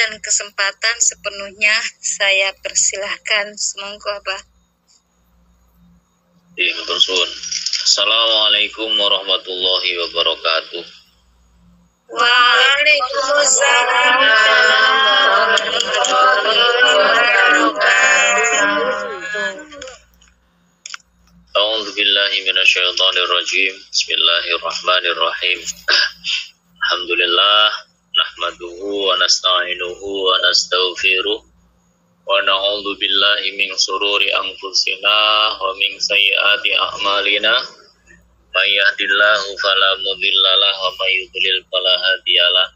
dan kesempatan sepenuhnya saya persilahkan. Semongko Abah. Matur suwun. Assalamualaikum warahmatullahi wabarakatuh. Waalaikumsalam warahmatullahi wabarakatuh. A'udzu billahi minasyaitonir rajim. Bismillahirrahmanirrahim. Alhamdulillah nahmaduhu wa nasta'inuhu wa nastaghfiruh wa na'udzu billahi min shururi anfusina wa min sayyiati a'malina. May yahdihillahu fala mudhillalah wa may yudlil fala hadiyalah.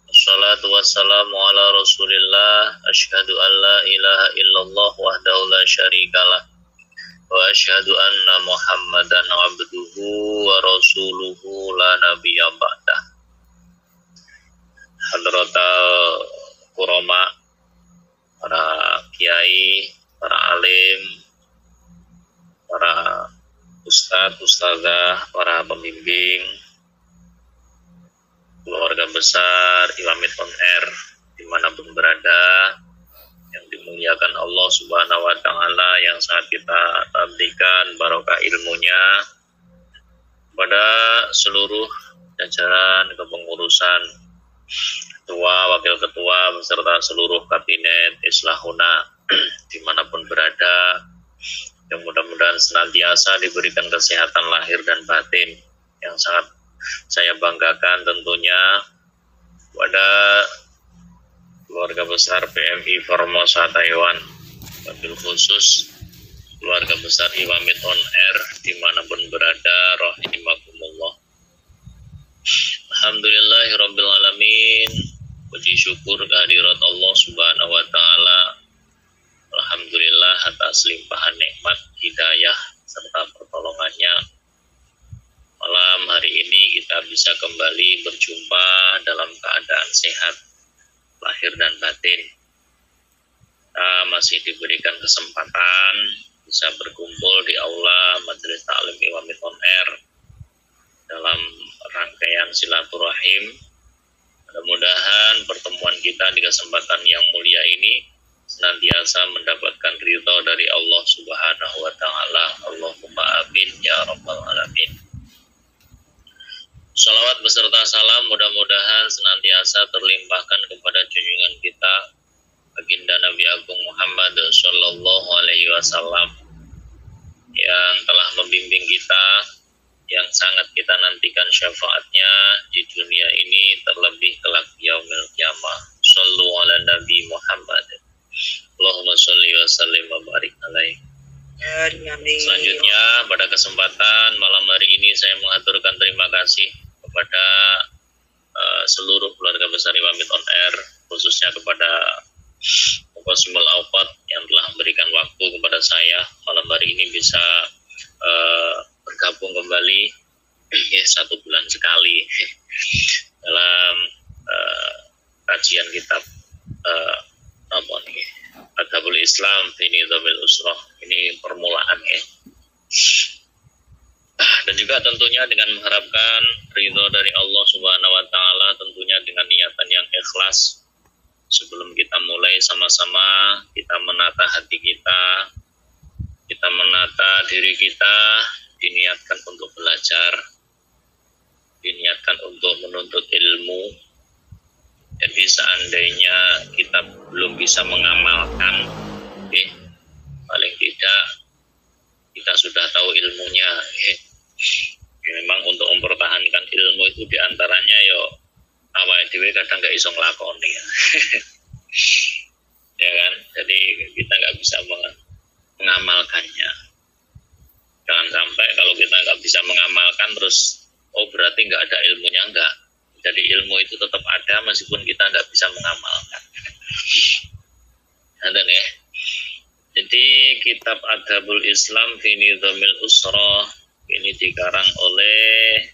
Wassalatu wassalamu ala Rasulillah. Asyhadu an la ilaha illallah wahdahu la syarikalah wa asyhadu anna Muhammadan abduhu wa rasuluhu la nabiyya ba'dah. Hadratal kurama, para kiai, para alim, para ustadz, ustadzah, para pembimbing, keluarga besar Iwamit On Air dimanapun berada, yang dimuliakan Allah Subhanahu wa Ta'ala, yang sangat kita tabdikan barokah ilmunya pada seluruh jajaran kepengurusan, ketua, wakil ketua, beserta seluruh kabinet Islahuna dimanapun berada, yang mudah-mudahan senantiasa diberikan kesehatan lahir dan batin. Yang sangat saya banggakan tentunya pada keluarga besar PMI Formosa Taiwan, wabil khusus keluarga besar Iwamit On Air dimanapun berada, rahimakumullah. Alhamdulillahirabbil alamin. Puji syukur kehadirat Allah Subhanahu wa Ta'ala. Alhamdulillah atas limpahan nikmat, hidayah serta pertolongannya. Malam hari ini kita bisa kembali berjumpa dalam keadaan sehat lahir dan batin. Kita masih diberikan kesempatan bisa berkumpul di aula Majelis Ta'lim Iwamit On Air dalam rangkaian silaturahim. Mudah-mudahan pertemuan kita di kesempatan yang mulia ini senantiasa mendapatkan ridha dari Allah Subhanahu wa Ta'ala. Allahumma amin ya rabbal alamin. Salawat beserta salam mudah-mudahan senantiasa terlimpahkan kepada junjungan kita Baginda Nabi Agung Muhammad sallallahu alaihi wasallam, yang telah membimbing kita, yang sangat kita nantikan syafaatnya di dunia ini terlebih kelak yaumil qiyamah. Shallu ala Nabi Muhammad. Allahumma sholli wa sallim wa barik alaihi. Selanjutnya pada kesempatan malam hari ini saya mengaturkan terima kasih kepada seluruh keluarga besar Iwamit On Air, khususnya kepada Muqasimul Awqat yang telah memberikan waktu kepada saya malam hari ini bisa bergabung kembali 1 bulan sekali dalam kajian kitab Adabul Islam fi Nizamil Usrah. Ini permulaan ya. Dan juga tentunya dengan mengharapkan ridho dari Allah Subhanahu wa Ta'ala, tentunya dengan niatan yang ikhlas. Sebelum kita mulai sama-sama, kita menata hati kita menata diri kita, diniatkan untuk belajar, diniatkan untuk menuntut ilmu. Jadi seandainya kita belum bisa mengamalkan, paling tidak kita sudah tahu ilmunya. Memang untuk mempertahankan ilmu itu diantaranya awake dhewe kadang nggak iso nglakoni ya kan. Jadi kita nggak bisa mengamalkannya. Jangan sampai kalau kita nggak bisa mengamalkan terus berarti nggak ada ilmunya. Enggak. Jadi ilmu itu tetap ada meskipun kita nggak bisa mengamalkan. Ada ya. Jadi kitab Adabul Islam fi Nizamil Usrah ini dikarang oleh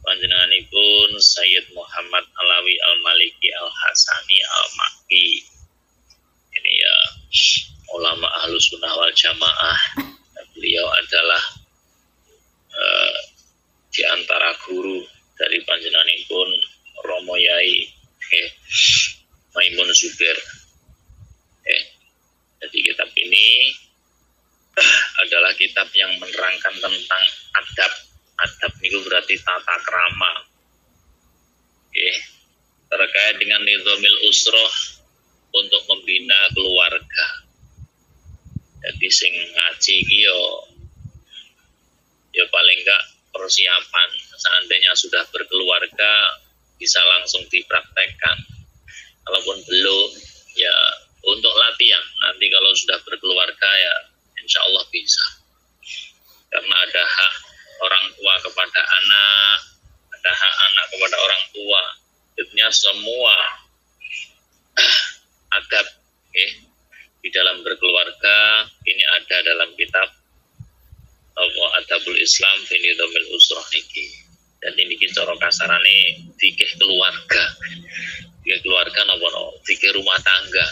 panjenenganipun Sayyid Muhammad Alawi Al-Maliki Al-Hasani Al-Makki. Ini ya ulama Ahlus Sunnah wal Jamaah. Beliau adalah di antara guru dari panjenenganipun Romo Yai Maimun tentang adab. Adab niku berarti tata krama. Oke. Terkait dengan nizamil usroh untuk membina keluarga. Jadi sing ngaji iki ya paling enggak persiapan seandainya sudah berkeluarga bisa langsung dipraktekkan. Kalaupun belum ya untuk latihan nanti kalau sudah berkeluarga ya insya Allah bisa. Karena ada hak orang tua kepada anak, ada hak anak kepada orang tua. Tentunya semua adab di dalam berkeluarga ini ada dalam kitab Adabul Islam fi Nizamil Usrah niki. Dan ini cara kasarane fikih keluarga. Fikih keluarga napa fikih rumah tangga.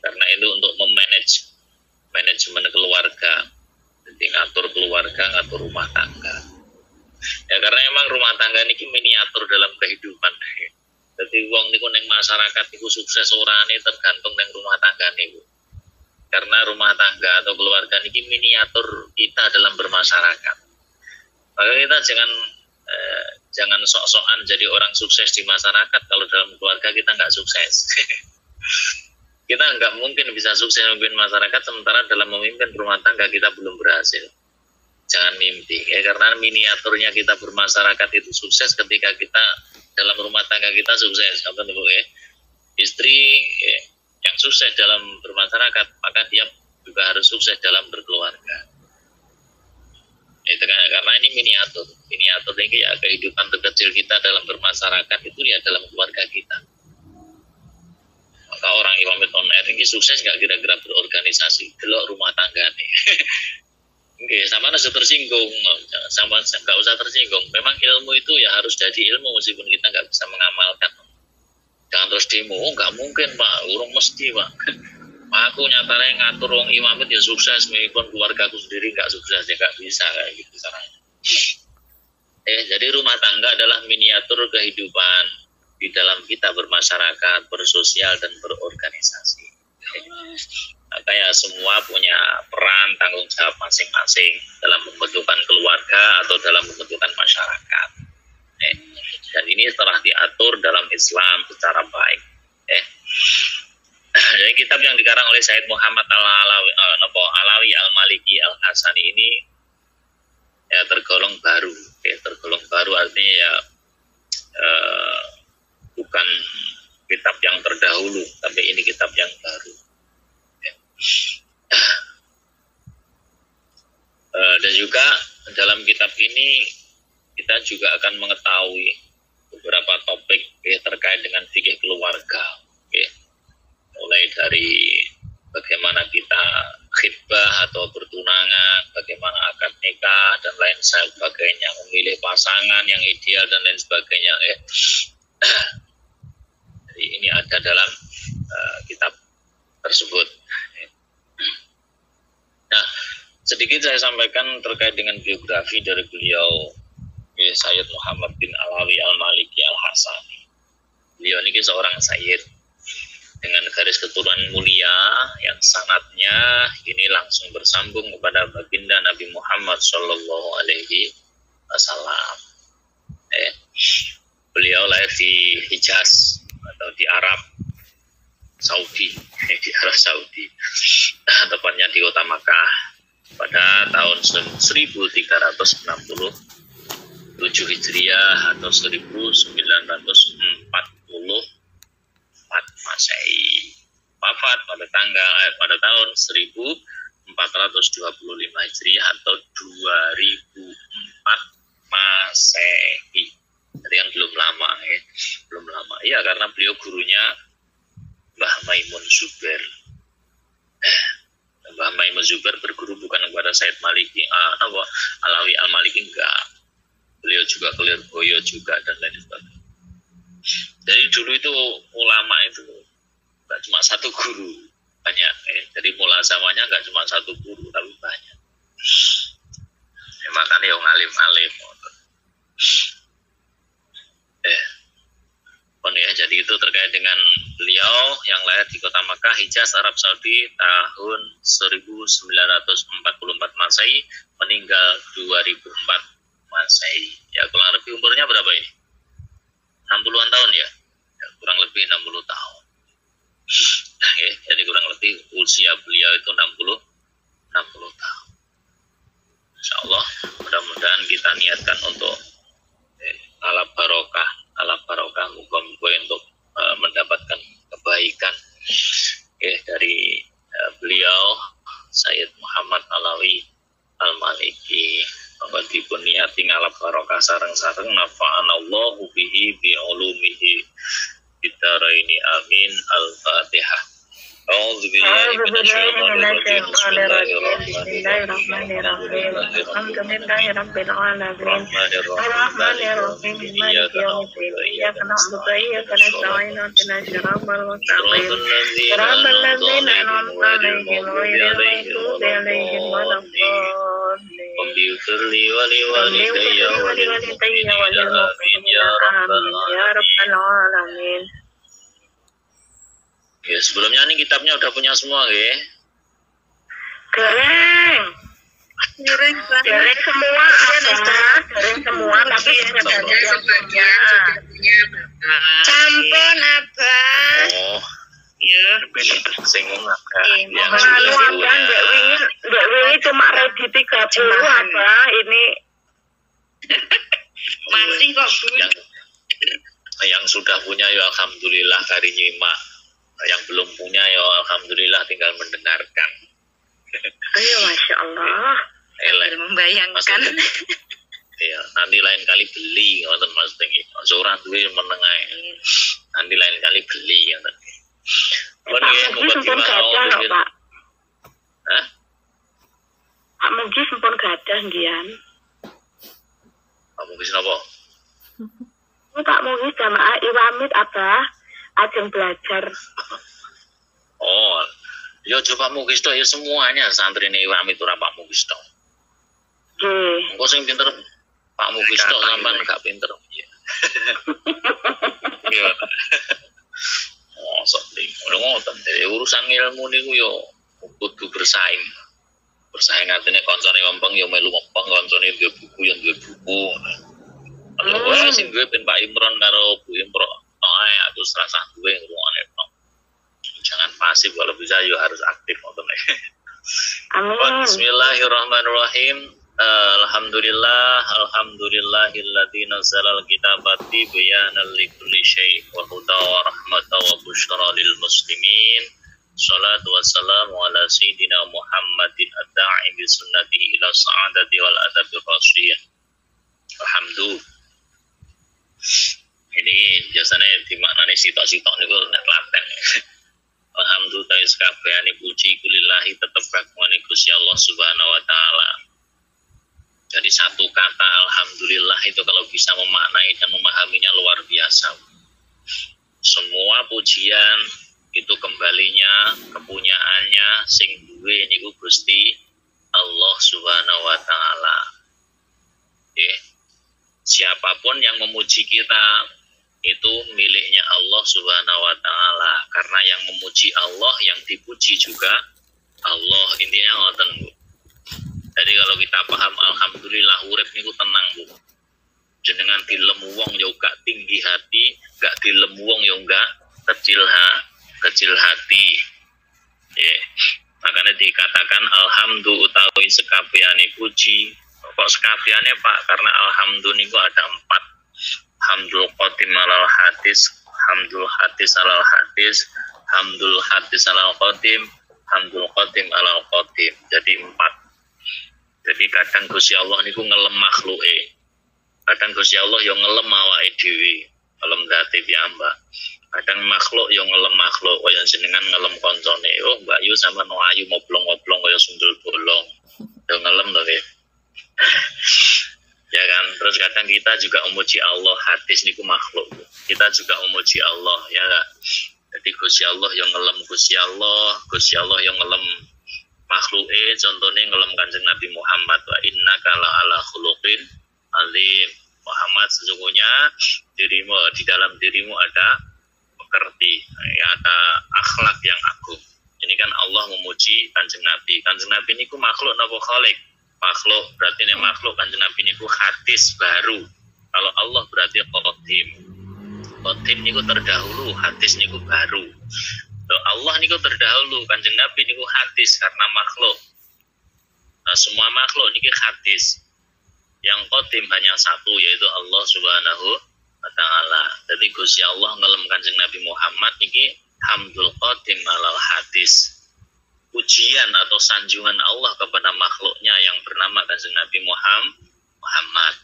Karena itu untuk manajemen keluarga. Jadi ngatur keluarga, ngatur rumah tangga. Ya karena emang rumah tangga niki miniatur dalam kehidupan. Jadi wong niku ning masyarakat niku sukses orane tergantung ning rumah tangga niku. Karena rumah tangga atau keluarga niki miniatur kita dalam bermasyarakat. Maka kita jangan sok-sokan jadi orang sukses di masyarakat kalau dalam keluarga kita nggak sukses. Kita nggak mungkin bisa sukses memimpin masyarakat sementara dalam memimpin rumah tangga kita belum berhasil. Jangan mimpi, karena miniaturnya kita bermasyarakat itu sukses ketika kita dalam rumah tangga kita sukses. Istri yang sukses dalam bermasyarakat, maka dia juga harus sukses dalam berkeluarga. Itu kan karena ini miniatur ini ya kehidupan terkecil kita dalam bermasyarakat itu ya dalam keluarga kita. Maka orang Imam on air ini sukses nggak kira-kira berorganisasi, delok rumah tangga nih. Oke, sama nasi tersinggung, sama nggak usah tersinggung. Memang ilmu itu ya harus jadi ilmu meskipun kita nggak bisa mengamalkan. Jangan terus demo, nggak mungkin Pak, urung mesti Pak. Aku nyatanya ngatur orang imam itu ya sukses, meskipun keluarga aku sendiri nggak sukses, ya nggak bisa kayak gitu caranya. Jadi rumah tangga adalah miniatur kehidupan di dalam kita bermasyarakat, bersosial dan berorganisasi. Maka ya semua punya peran tanggung jawab masing-masing dalam pembentukan keluarga atau dalam pembentukan masyarakat. Dan ini telah diatur dalam Islam secara baik. Jadi kitab yang dikarang oleh Said Muhammad Alawi Al-Maliki Al-Hasani ini ya tergolong baru. Tergolong baru artinya ya bukan kitab yang terdahulu, tapi ini kitab yang baru. Dan juga dalam kitab ini kita juga akan mengetahui beberapa topik terkait dengan fikih keluarga. Mulai dari bagaimana kita khitbah atau bertunangan, bagaimana akad nikah dan lain sebagainya, memilih pasangan yang ideal dan lain sebagainya. Jadi ini ada dalam kitab tersebut. Nah, sedikit saya sampaikan terkait dengan biografi dari beliau, Sayyid Muhammad bin Alawi Al-Maliki Al-Hasani. Beliau ini seorang sayyid dengan garis keturunan mulia yang sanadnya ini langsung bersambung kepada baginda Nabi Muhammad Shallallahu Alaihi Wasallam. Beliau lahir di Hijaz atau di Arab Saudi, tepatnya di kota Makkah pada tahun 1367 Hijriah atau 1940 Masehi. Wafat pada tahun 1425 Hijriah atau 2004 Masehi. Jadi yang belum lama ya karena beliau gurunya Mbah Maimun Zubair. Mbah Maimun Zubair berguru bukan kepada Said Maliki Alawi Al-Maliki, enggak. Beliau juga kelir boyo juga dan lain sebagainya. Jadi dulu itu ulama itu enggak cuma satu guru, banyak. Jadi mulazamanya enggak cuma satu guru tapi banyak. Makanya yang alim-alim. Ya, jadi itu terkait dengan Beliau yang lahir di kota Makkah, Hijaz, Arab Saudi tahun 1944 Masehi, meninggal 2004 Masehi. Ya, kurang lebih umurnya berapa ini? 60-an tahun ya? Ya, kurang lebih 60 tahun. Oke, jadi kurang lebih usia beliau itu 60 tahun. Insya Allah, mudah-mudahan kita niatkan untuk alaf barokah, muka-muka untuk mendapatkan kebaikan dari beliau Sayyid Muhammad Alawi Al-Maliki. Monggo dipun niati ngalap barokah sareng-sareng, nafa'anallahu bihi bi'ulumihi bidaraini amin. Al-Fatihah. A'udzu billahi minasyaitonir rajim. Bismillahirrahmanirrahim. Alhamdulillahirabbil alamin. Arrahmanirrahim. Maliki yaumiddin. Iyyaka na'budu wa iyyaka nasta'in. Ihdinas siratal mustaqim. Siratal ladzina an'amta 'alaihim ghairil maghdubi 'alaihim waladdallin. Waghfirli wa liwalidayya wa lil mu'minina amin ya rabbal alamin. Ya, sebelumnya ini kitabnya udah punya semua, ya? Gereng semua, gereng semua, tapi sebagian sudah punya. Sampun Abah. Oh, ya. Singgung Mohon Mbak Wingi cuma ready 30 Abah ini. Masih kok Bu. Yang sudah punya ya alhamdulillah kari nyimak. Yang belum punya ya alhamdulillah tinggal mendengarkan. Ayo Masya Allah. Membayangkan. Iya, nanti lain kali beli ngoten Mas Tengi. Seorang duwe menengah. Nanti lain kali beli ngoten. Pak Mugi sampun gadah Pak. Hah? Pak Mugi sampun gadah ngian. Pak Mugi napa? Pak Mugi jamaah Iwamit Abah ajeng belajar. Oh, ya coba Mugisto ya semuanya santri ini Iwamit ora Pak Mugisto. Nggih. Engko sing pinter Pak Mugisto sampean gak pinter. Iya. Oh, sok ngoten. Urusan ilmu niku yo kudu bersaing. Bersaing artinya koncone ngempeng yo melu ngempeng, koncone duwe buku yo duwe buku. Kalau sing duwe ben Pak Imron karo Bu Imron. Aku serasa duwe ngomongane Pak. Jangan pasif, kalau bisa yo harus aktif ngoten. Amin. Bismillahirrahmanirrahim. Alhamdulillahilladzi nazzala al-kitaba tibyanan likulli syai' wa hudan wa rahmatan wa busyra lil muslimin. Shalatu wassalamu ala sayyidina Muhammadin ad-da'i bi sunnatihi ila sa'adati wal adabi rasyid. Alhamdulillah. Ini biasanya dimaknani sitok-sitok niku nek klaten. Alhamdulillah sakabehane puji kulillahi tetep kagungane Gusti Allah Subhanahu wa taala. Jadi satu kata alhamdulillah itu kalau bisa memaknai dan memahaminya luar biasa. Semua pujian itu kembalinya, kepunyaannya sing duwe niku Gusti Allah Subhanahu wa taala. Siapapun yang memuji kita itu miliknya Allah Subhanahu wa taala, karena yang memuji Allah, yang dipuji juga Allah. Intinya ngoten, Bu. Jadi kalau kita paham alhamdulillah urip niku tenang, Bu. Jenengan dilemu wong ya gak tinggi hati, gak dilemu wong ya gak kecil hati. Makanya dikatakan alhamdulillah utawi sekabehane puji. Kok sekabehane Pak? Karena alhamdulillah niku ada 4. Hamdul qadim alal hadis, hamdul hadis alal hadis, hamdul hadis alal qadim, hamdul qadim alal qadim. Jadi 4. Jadi kadang Gusti Allah niku ngelem makhluke. Kadang Gusti Allah yang ngelem awake dhewe, ngelem dadi piyambak. Kadang makhluk yang ngelem makhluk, kaya jenengan ngelem koncone. Oh, Mbak Yu sama no ayu moblong-moblong kaya sundul bolong. Yo ngelem to nggih. Ya kan, terus kadang kita juga memuji Allah, hadis niku makhluk. Kita juga memuji Allah, ya enggak? Jadi Gusti Allah yang ngelem Gusti Allah yang ngelem makhluke, contohnya ngelem Kanjeng Nabi Muhammad, wa innaka la ala khuluqin alim. Muhammad, sesungguhnya di dalam dirimu ada kerti, ada akhlak yang agung. Ini kan Allah memuji Kanjeng Nabi. Kanjeng Nabi ini ku makhluk napa khalik? Makhluk, berarti ini makhluk. Kanjeng Nabi ini ku hadis baru. Kalau Allah berarti qadim. Qadim ini ku terdahulu, hadis ini ku baru. Allah ini ku terdahulu, Kanjeng Nabi ini ku hadis karena makhluk. Nah, semua makhluk ini hadis. Yang qadim hanya satu, yaitu Allah Subhanahu wa ta'ala. Jadi Gusti Allah ngelem Kanjeng Nabi Muhammad niki hamdul qadim alal hadis. Pujian atau sanjungan Allah kepada makhluknya yang bernama Kanjeng Nabi Muhammad.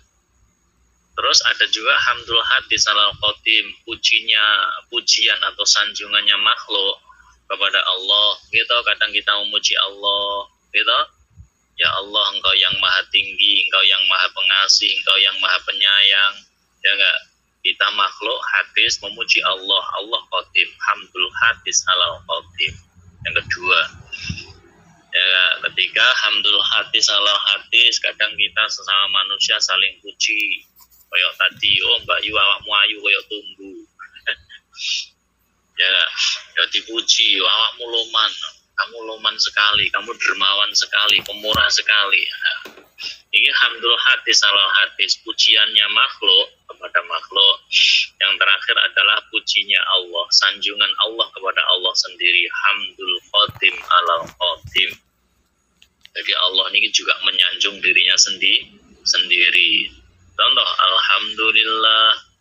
Terus ada juga hamdul hadis alal qadim, pujian atau sanjungannya makhluk kepada Allah. Gitu, kadang kita memuji Allah, gitu. Ya Allah, Engkau yang maha tinggi, Engkau yang maha pengasih, Engkau yang maha penyayang. Ya enggak? Kita makhluk hadis memuji Allah, Allah qadim, hamdul hadis alal qadim. Yang kedua, ya ketika hamdul hadis alal hadis, kadang kita sesama manusia saling puji. Kayak tadi, oh Mbak Yu awakmu ayu kayak tumbuh. Ya dipuji, awakmu loman. Kamu loman sekali, kamu dermawan sekali, pemurah sekali. Nah, ini hamdul hadis alal hadis, pujiannya makhluk kepada makhluk. Yang terakhir adalah pujinya Allah, sanjungan Allah kepada Allah sendiri, hamdul qadim alal qadim. Jadi Allah ini juga menyanjung dirinya sendiri. Contoh, alhamdulillah.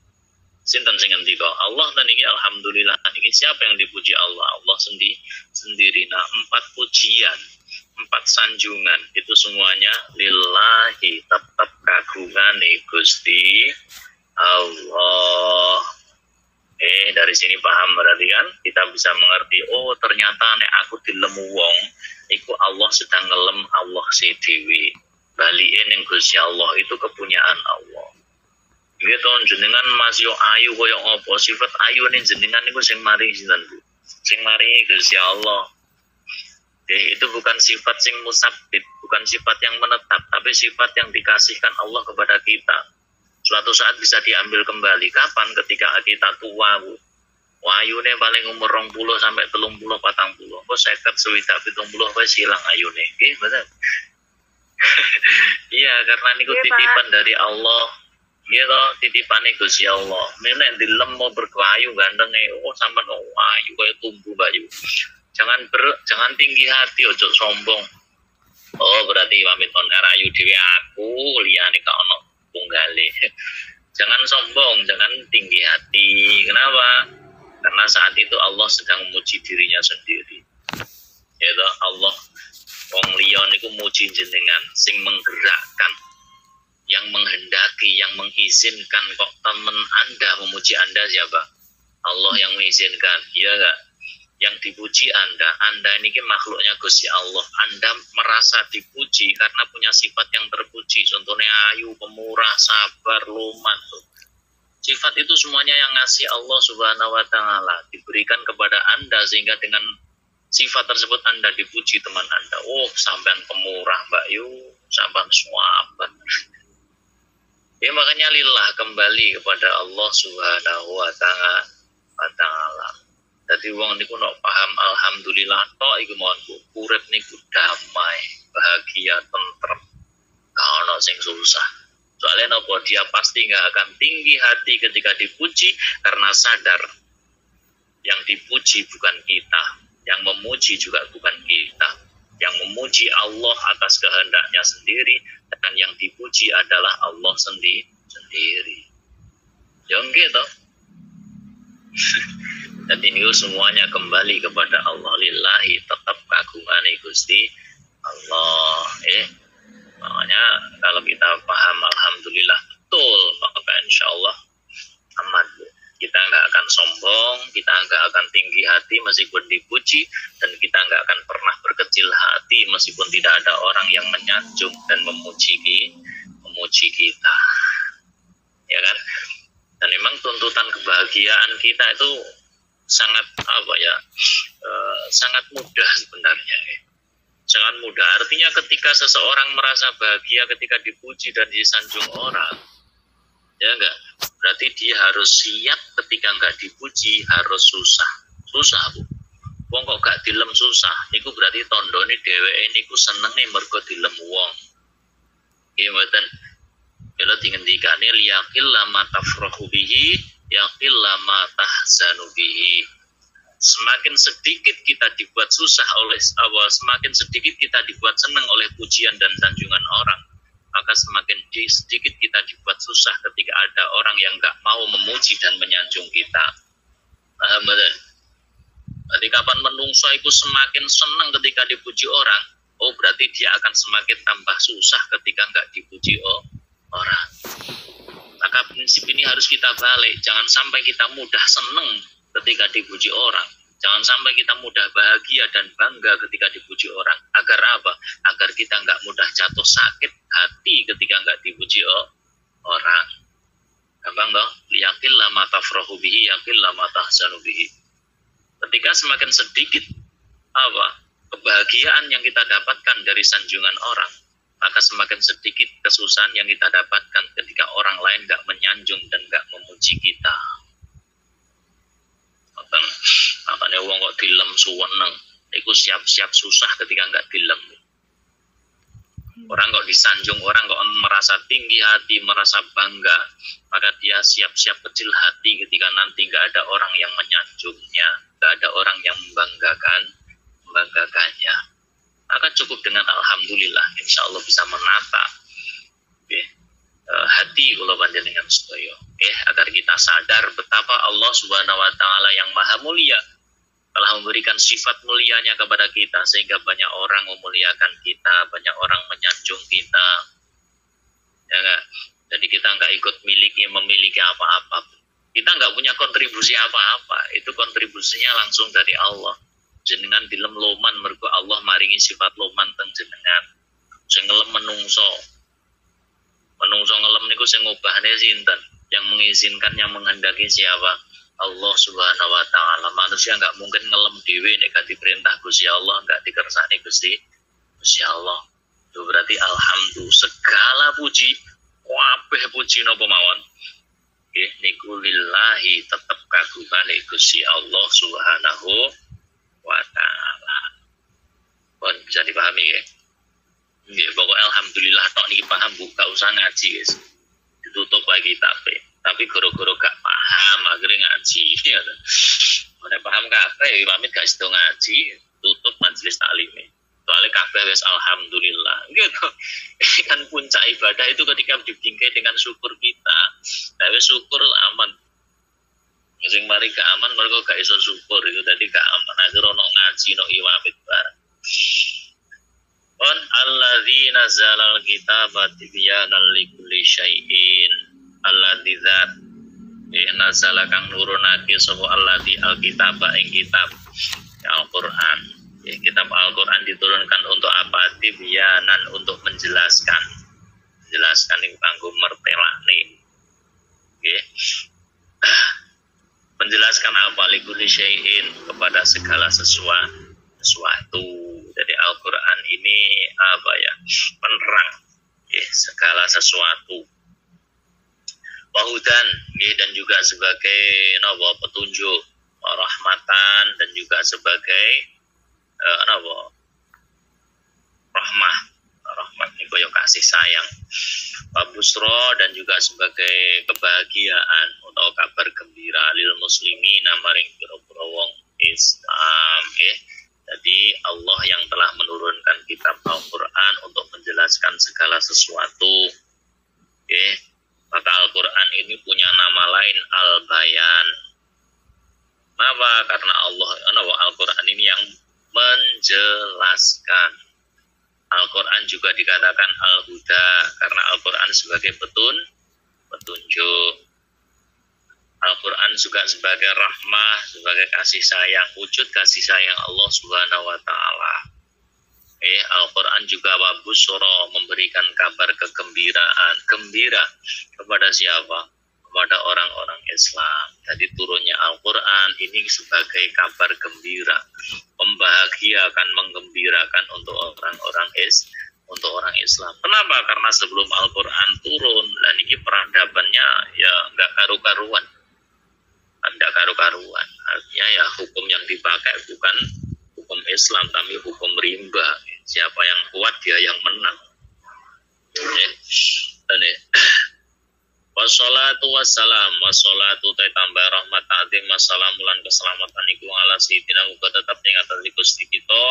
Sinten sing ngendika Allah niki alhamdulillah niki siapa yang dipuji Allah sendiri. Nah, 4 pujian, 4 sanjungan itu semuanya lillahi, tetap kagungane Gusti Allah. Dari sini paham berarti kan kita bisa mengerti, oh ternyata nek aku dilemu wong iku Allah sedang ngelem Allah dhewe. Balike ning Gusti Allah itu kepunyaan Allah. Gitu, jenengan masih ayu koyo apa, sifat ayu nih jenengan niku sing mari sinten Bu? Sing mari Gusti Allah. Itu bukan sifat sing musabbit, bukan sifat yang menetap, tapi sifat yang dikasihkan Allah kepada kita. Suatu saat bisa diambil kembali. Kapan? Ketika kita tua, Bu. Ayune paling umur 20 sampai 30 40. Kok 50 60 70 wis ilang ayune. Nggih, bener. Iya, karena niku titipan dari Allah. Gitu, titipane Gusti Allah. Nek dilem mau berkayu ganteng sampean ayu kaya tumbuh bayu. Jangan tinggi hati, ojo sombong. Oh, berarti pamit on ayu dhewe aku, liyane gak ono tunggale. Jangan sombong, jangan tinggi hati. Kenapa? Karena saat itu Allah sedang memuji dirinya sendiri. Yaitu Allah wong liya niku muji jenengan sing menggerakkan, yang menghendaki, yang mengizinkan. Kok teman Anda memuji Anda siapa? Allah yang mengizinkan, iya enggak? Yang dipuji Anda ini kan makhluknya Gusti Allah. Anda merasa dipuji karena punya sifat yang terpuji. Contohnya ayu, pemurah, sabar, luman. Sifat itu semuanya yang ngasih Allah Subhanahu wa ta'ala, diberikan kepada Anda, sehingga dengan sifat tersebut Anda dipuji teman Anda. Oh, sampean pemurah Mbak Yu, sampean sahabat. Ya makanya lillah, kembali kepada Allah Subhanahu wa ta'ala. Jadi wong niku nek paham alhamdulillah tok iku mohon urip niku damai, bahagia, tentrem. Gak ono sing susah. Soalnya nopo dia pasti nggak akan tinggi hati ketika dipuji, karena sadar yang dipuji bukan kita, yang memuji juga bukan kita. Yang memuji Allah atas kehendaknya sendiri, dan yang dipuji adalah Allah sendiri. Yang gitu. Jadi ini semuanya kembali kepada Allah, lillahi, tetap kagungane Gusti Allah. Makanya kalau kita paham alhamdulillah betul, maka insya Allah aman. Kita nggak akan sombong, kita nggak akan tinggi hati meskipun dipuji, dan kita nggak akan pernah berkecil hati meskipun tidak ada orang yang menyanjung dan memuji kita, ya kan? Dan memang tuntutan kebahagiaan kita itu sangat sangat mudah sebenarnya. Sangat mudah. Artinya ketika seseorang merasa bahagia ketika dipuji dan disanjung orang, ya enggak? berarti dia harus siap ketika nggak dipuji, harus susah. Susah, Bu. Wong kok gak dilem susah, niku berarti tandane dheweke niku senenge mergo dilem wong. Nggih mboten. Kula dingendikane liyaqil lama tafrahu bihi, yaqil lama tahzanu bihi. Semakin sedikit kita dibuat susah oleh Allah, semakin sedikit kita dibuat senang oleh pujian dan sanjungan orang, maka semakin sedikit kita dibuat susah ketika ada orang yang gak mau memuji dan menyanjung kita. Paham betul? Berarti kapan menungso itu semakin senang ketika dipuji orang, oh berarti dia akan semakin tambah susah ketika nggak dipuji orang. Maka prinsip ini harus kita balik. Jangan sampai kita mudah senang ketika dipuji orang. Jangan sampai kita mudah bahagia dan bangga ketika dipuji orang. Agar apa? Agar kita nggak mudah jatuh sakit hati ketika nggak dipuji orang. Gampang toh? Liyaqil lama tafrahu bihi, yaqil lama tahzanu bihi. Ketika semakin sedikit kebahagiaan yang kita dapatkan dari sanjungan orang, maka semakin sedikit kesusahan yang kita dapatkan ketika orang lain gak menyanjung dan gak memuji kita. Makanya wong kok dilem suweneng, iku siap-siap susah ketika gak dilem. Orang kok disanjung, orang kok merasa tinggi hati, merasa bangga, maka dia siap-siap kecil hati ketika nanti gak ada orang yang menyanjungnya, gak ada orang yang membanggakannya. Maka cukup dengan alhamdulillah, insya Allah bisa menata hati kula panjenengan sedaya, agar kita sadar betapa Allah Subhanahu wa taala yang maha mulia telah memberikan sifat mulianya kepada kita, sehingga banyak orang memuliakan kita, banyak orang menyanjung kita. Ya enggak? Jadi kita enggak ikut memiliki apa-apa. Kita enggak punya kontribusi apa-apa. Itu kontribusinya langsung dari Allah. Jenengan dilem loman mergo Allah maringi sifat loman teng jenengan. Sing ngelem menungso. Menungso ngelem niku sing ngubahne sinten? Yang mengizinkan, yang menghendaki siapa? Allah Subhanahu wa taala. Manusia enggak mungkin ngelem dhewe nek gak diperintah Gusti Allah, enggak dikersani Gusti Allah. Itu berarti alhamdulillah, segala puji, kabeh puji napa mawon. Nggih niku lillahi, tetep kagungane Gusti Allah Subhanahu wa taala. Pun bisa dipahami ya. Nggih, pokoknya alhamdulillah tok niki paham, Bu, gak usah ngaji, guys. Ditutup lagi tapi goro-goro gak paham akhirnya ngaji. Mana paham kabeh pamit gak sido ngaji, tutup majelis taklim. Soalnya kabeh wis alhamdulillah. Gitu. Ini kan puncak ibadah itu ketika dibingkai dengan syukur kita. Tapi syukur aman. Sing mari gak aman mergo gak iso syukur itu tadi gak aman. Akhirnya ono ngaji no iwamit bareng. On alladzina zalal kitaba tibyanan likulli syai'in alladzi dzat nazala kang nurunake sapa alladzi alkitaba ing kitab Al-Qur'an. Ya, kitab Al-Qur'an diturunkan untuk apa? Tibyanan, untuk menjelaskan. Menjelaskan iku kanggo mertelakne. Nggih. Menjelaskan apa? Likulli syai'in, kepada segala sesuatu. Jadi Al-Quran ini penerang segala sesuatu. Wahudan, dan juga sebagai petunjuk, rahmatan, dan juga sebagai rahmat ini koyo kasih sayang. Wabusro, dan juga sebagai kebahagiaan atau kabar gembira lil muslimin maring pira-pira wong Islam. Jadi Allah yang telah menurunkan kitab Al-Quran untuk menjelaskan segala sesuatu. Maka Al-Quran ini punya nama lain Al-Bayan. Kenapa? Karena Al-Quran ini yang menjelaskan. Al-Quran juga dikatakan Al-Huda karena Al-Quran sebagai petunjuk. Al-Quran juga sebagai rahmah, sebagai kasih sayang, wujud kasih sayang Allah Subhanahu wa taala. Al-Quran juga wabusro, memberikan kabar kegembiraan, gembira kepada siapa? Kepada orang-orang Islam. Jadi turunnya Al-Quran ini sebagai kabar gembira, membahagiakan, menggembirakan untuk orang orang Islam. Kenapa? Karena sebelum Al-Quran turun, dan ini peradaban hukumnya ya nggak karu-karuan. Tidak karu-karuan. Artinya ya hukum yang dipakai bukan hukum Islam tapi hukum rimba. Siapa yang kuat dia yang menang. Wassalatu wassalam wassalatu tambah rahmat ta'zim wassalamu lan keselamatan iku ala sayyidina muga tetep ing atas Gusti kita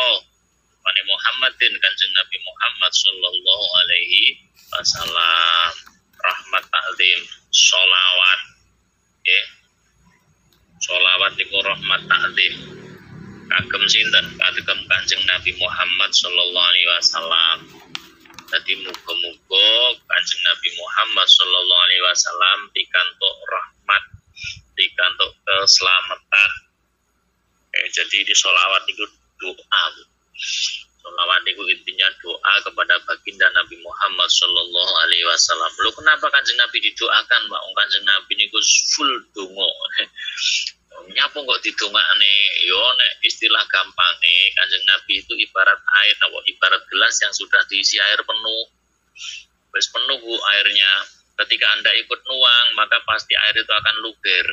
Nabi Muhammadin Kanjeng Nabi Muhammad sallallahu alaihi wasallam. Rahmat ta'zim sholawat sholawat iku rahmat ta'zim kagem sinten kagem Kanjeng Nabi Muhammad sallallahu alaihi wasallam. Jadi muga-muga Kanjeng Nabi Muhammad sallallahu alaihi wasallam pikantuk rahmat, pikantuk keselamatan. Jadi di sholawat itu doa. Sholawat itu intinya doa kepada baginda Nabi Muhammad sallallahu alaihi wasallam. Loh kenapa Kanjeng Nabi didoakan, Pak? Kanjeng Nabi niku full donga. Nyapa kok didongakne? Yo nek istilah gampangnya Kanjeng Nabi itu ibarat air, ibarat gelas yang sudah diisi air penuh. Wis penuh Bu airnya. Ketika Anda ikut nuang, maka pasti air itu akan luber.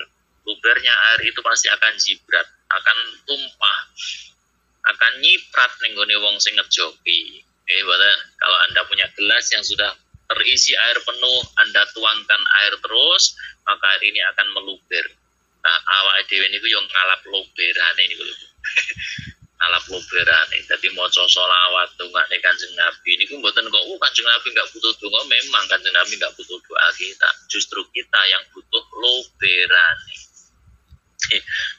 Lubernya air itu pasti akan jibrat, akan tumpah, akan nyiprat ning gone wong sing ngejoki. Kalau Anda punya gelas yang sudah terisi air penuh, Anda tuangkan air terus, maka air ini akan meluber. Nah, awake dhewe niku yo ngalap luberane niku lho. Ngalap luberane. Dadi maca selawat dongane Kanjeng Nabi niku mboten kok Kanjeng Nabi enggak butuh donga, memang Kanjeng Nabi enggak butuh doa kita. Justru kita yang butuh luberane.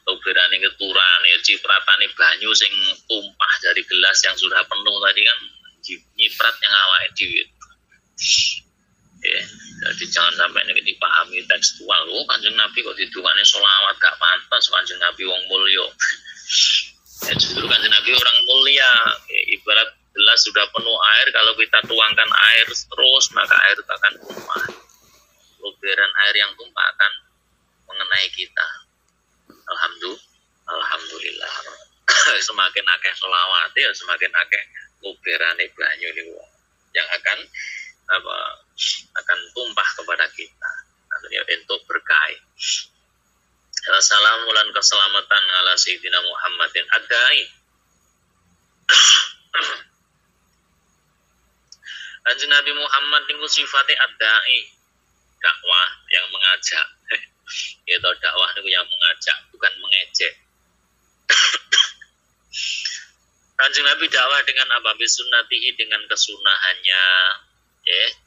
Luberane keturane, cipratane banyu sing tumpah dari gelas yang sudah penuh tadi kan nyiprat yang awake dhewe. Jadi jangan sampai ini dipahami tekstual. Kanjeng Nabi kok didungane sholawat gak pantas, Kanjeng Nabi wong mulya. Justru Kanjeng Nabi orang mulia. Ibarat gelas sudah penuh air, kalau kita tuangkan air terus maka air itu akan tumpah. Luberan air yang tumpah akan mengenai kita. Alhamdulillah. Semakin akeh sholawat ya semakin akeh luberane banyu niku yang akan tumpah kepada kita. Artinya untuk berkah. Assalamu lan keselamatan ala sayyidina Muhammadin adai. Kanjeng Nabi Muhammad niku sifate adai, dakwah yang mengajak. Itu dakwah niku yang mengajak, bukan mengejek. Kanjeng Nabi dakwah dengan apa? Bisunnatihi, dengan kesunahannya.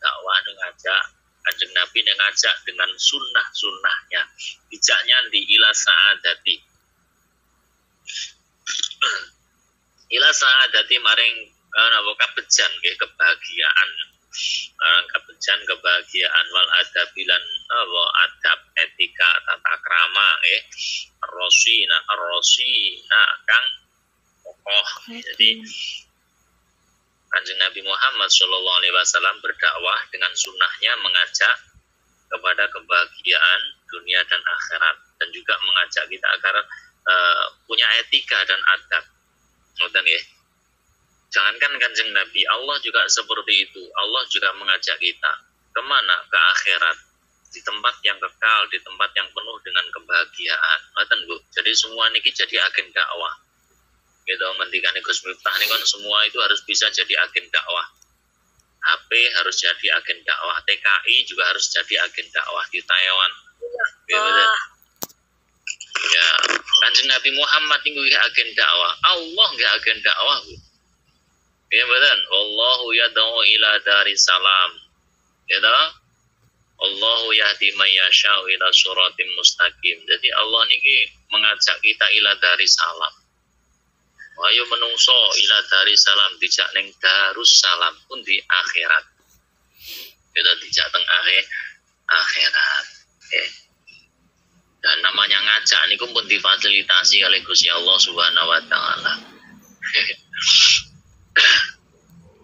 Dakwah ngajak Kanjeng Nabi ngajak dengan sunnah-sunnahnya. Bijaknya di ila sa'adati. Ila sa'adati maring kabejan kebahagiaan. Kabejan kebahagiaan wal adabilan adab etika tata krama arrosina kang kokoh. Jadi Kanjeng Nabi Muhammad SAW berdakwah dengan sunnahnya mengajak kepada kebahagiaan dunia dan akhirat, dan juga mengajak kita agar punya etika dan adab. Jangankan Kanjeng Nabi, Allah juga seperti itu. Allah juga mengajak kita kemana? Ke akhirat, di tempat yang kekal, di tempat yang penuh dengan kebahagiaan. Jadi semua ini jadi agen dakwah. Gitu, ngendikan Gus Miftah ini kan semua itu harus bisa jadi agen dakwah. HP harus jadi agen dakwah, TKI juga harus jadi agen dakwah di Taiwan. Ya, Kanjeng Nabi Muhammad itu agen dakwah, Allah nggak agen dakwah. Ya betul, Allahu yad'u ila daris salam. Gitu. Allahu yahdi may yasha'u ila siratim mustaqim. Jadi Allah niki mengajak kita ila daris salam. Ayo menungso ila dari salam dijak neng darus salam pun di akhirat. Kita dijak teng akhirat. Dan namanya ngajak niku pun difasilitasi oleh Gusti Allah Subhanahu wa taala.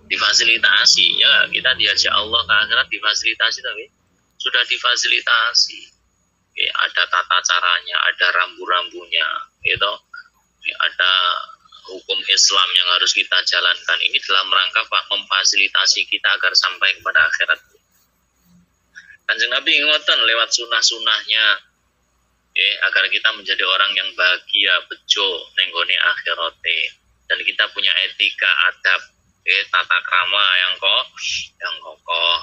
Difasilitasi ya, kita diajak Allah ke akhirat difasilitasi tapi sudah difasilitasi. Ada tata caranya, ada rambu-rambunya, gitu. Ada hukum Islam yang harus kita jalankan. Ini dalam rangka memfasilitasi kita agar sampai kepada akhirat. Kanjeng Nabi ngoten lewat sunah-sunahnya, agar kita menjadi orang yang bahagia, bejo nenggone akhirate, dan kita punya etika, adab, tata krama yang kokoh.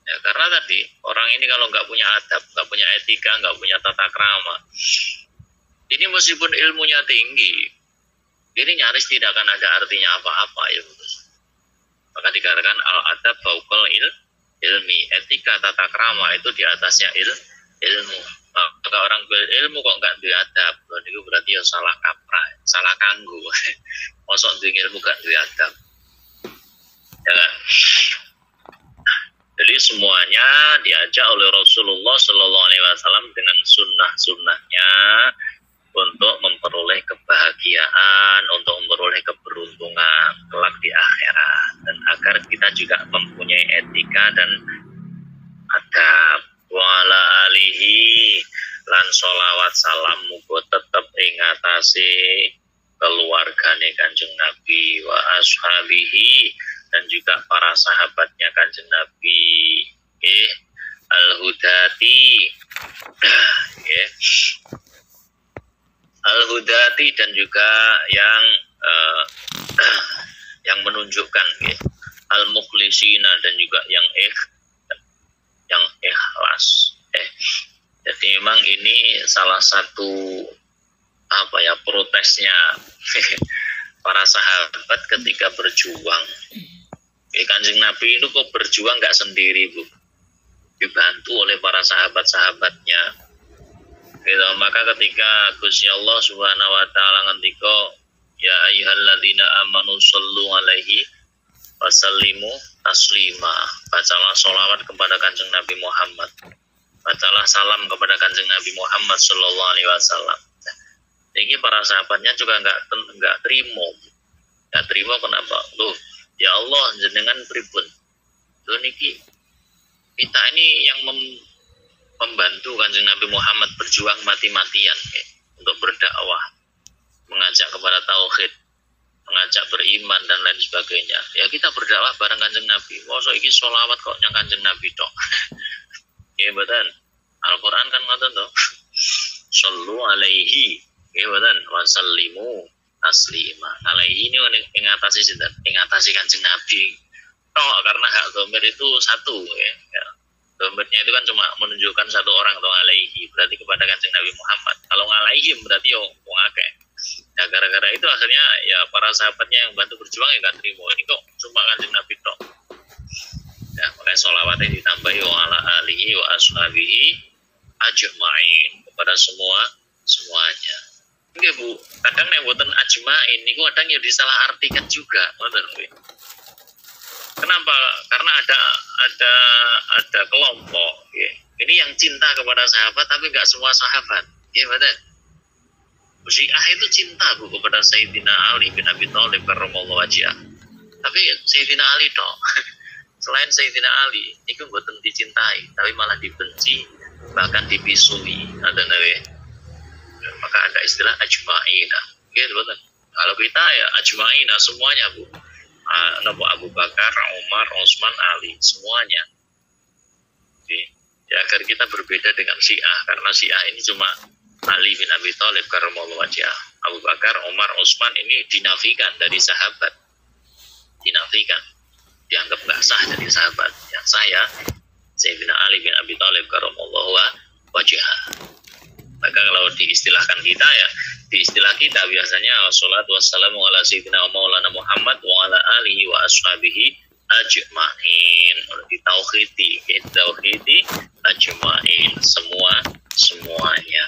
Ya, karena tadi orang ini kalau nggak punya adab, nggak punya etika, nggak punya tata krama, ini meskipun ilmunya tinggi, ini nyaris tidak akan ada artinya apa-apa ya. Maka dikatakan al-adab fauqal ilmi, etika tata krama itu di atasnya ilmu. Maka orang berilmu kok nggak duwe adab, itu berarti ya salah kaprah, salah kanggo. Mosok duwe ilmu gak duwe adab. Ya kan? Jadi semuanya diajak oleh Rasulullah Shallallahu Alaihi Wasallam dengan sunnah-sunnahnya untuk memperoleh kebahagiaan, untuk memperoleh keberuntungan kelak di akhirat, dan agar kita juga mempunyai etika dan adab. Wala alihi lan sholawat salam muga tetep ing atase keluargane Kanjeng Nabi wa ashabihi, dan juga para sahabatnya Kanjeng Nabi, al-hudati, al-hudati, dan juga yang menunjukkan, al-mukhlisina, dan juga yang ikhlas. Jadi memang ini salah satu protesnya para sahabat ketika berjuang. Kanjeng Nabi itu kok berjuang nggak sendiri, Bu, dibantu oleh para sahabat-sahabatnya. Gitu. Maka ketika Gusti Allah Subhanahu wa taala ngendika, ya ayyuhalladzina amanu shollu alaihi wasallimu taslima, bacalah sholawat kepada Kanjeng Nabi Muhammad, bacalah salam kepada Kanjeng Nabi Muhammad sallallahu alaihi wasallam. Ini para sahabatnya juga nggak terima, kenapa? Loh, ya Allah, jenengan pripun? Loh niki kita ini yang membantu Kanjeng Nabi Muhammad berjuang mati-matian untuk berdakwah, mengajak kepada tauhid, mengajak beriman dan lain sebagainya. Ya kita berdakwah bareng Kanjeng Nabi. Mosok iki sholawat kok nyang Kanjeng Nabi tok. Ya betul. Al-Qur'an kan ngoten to. Shallu alaihi, ya betul. Wasallimu taslima. Alaihi ini ing atase sinten? Ing atase Kanjeng Nabi. Tok, karena hak dhamir itu satu ya. Dhamirnya itu kan cuma menunjukkan satu orang, atau alaihi berarti kepada Kanjeng Nabi Muhammad. Kalau ngalaihim berarti yo wong akeh. Nah, gara-gara itu akhirnya ya para sahabatnya yang bantu berjuang ya gak terima. Ini kok cuma Kanjeng Nabi tok. Ya, makanya sholawatnya ditambahi wa ala alihi wa ashabihi ajma'in, kepada semuanya. Oke Bu, kadang nek mboten ajma'in niku kadang ya disalah artikan juga, ngoten kuwi. Kenapa? Karena ada kelompok ya. Ini yang cinta kepada sahabat tapi enggak semua sahabat. Ya betul. Syiah itu cinta Bu kepada Sayyidina Ali bin Abi Thalib karramallahu wajhah. Tapi Sayyidina Ali toh. Selain Sayyidina Ali, itu mboten dicintai, tapi malah dibenci, bahkan dipisui. Maka ada istilah ajma'ina. Gitu betul. Kalau kita ya ajma'ina semuanya Bu. Abu Bakar, Umar, Utsman, Ali, semuanya. Jadi, ya agar kita berbeda dengan Syiah, karena Syiah ini cuma Ali bin Abi Thalib karramallahu wajhah. Abu Bakar, Umar, Utsman ini dinafikan dari sahabat, dinafikan, dianggap nggak sah jadi sahabat. Yang saya Sayyidina Ali bin Abi Thalib karramallahu wajhah. Maka kalau diistilahkan kita ya, di istilah kita biasanya wassalatu wassalamu ala sayyidina maulana Muhammad wa ala alihi wa ashabihi ajma'in. Ditauhidi ajma'in, semuanya.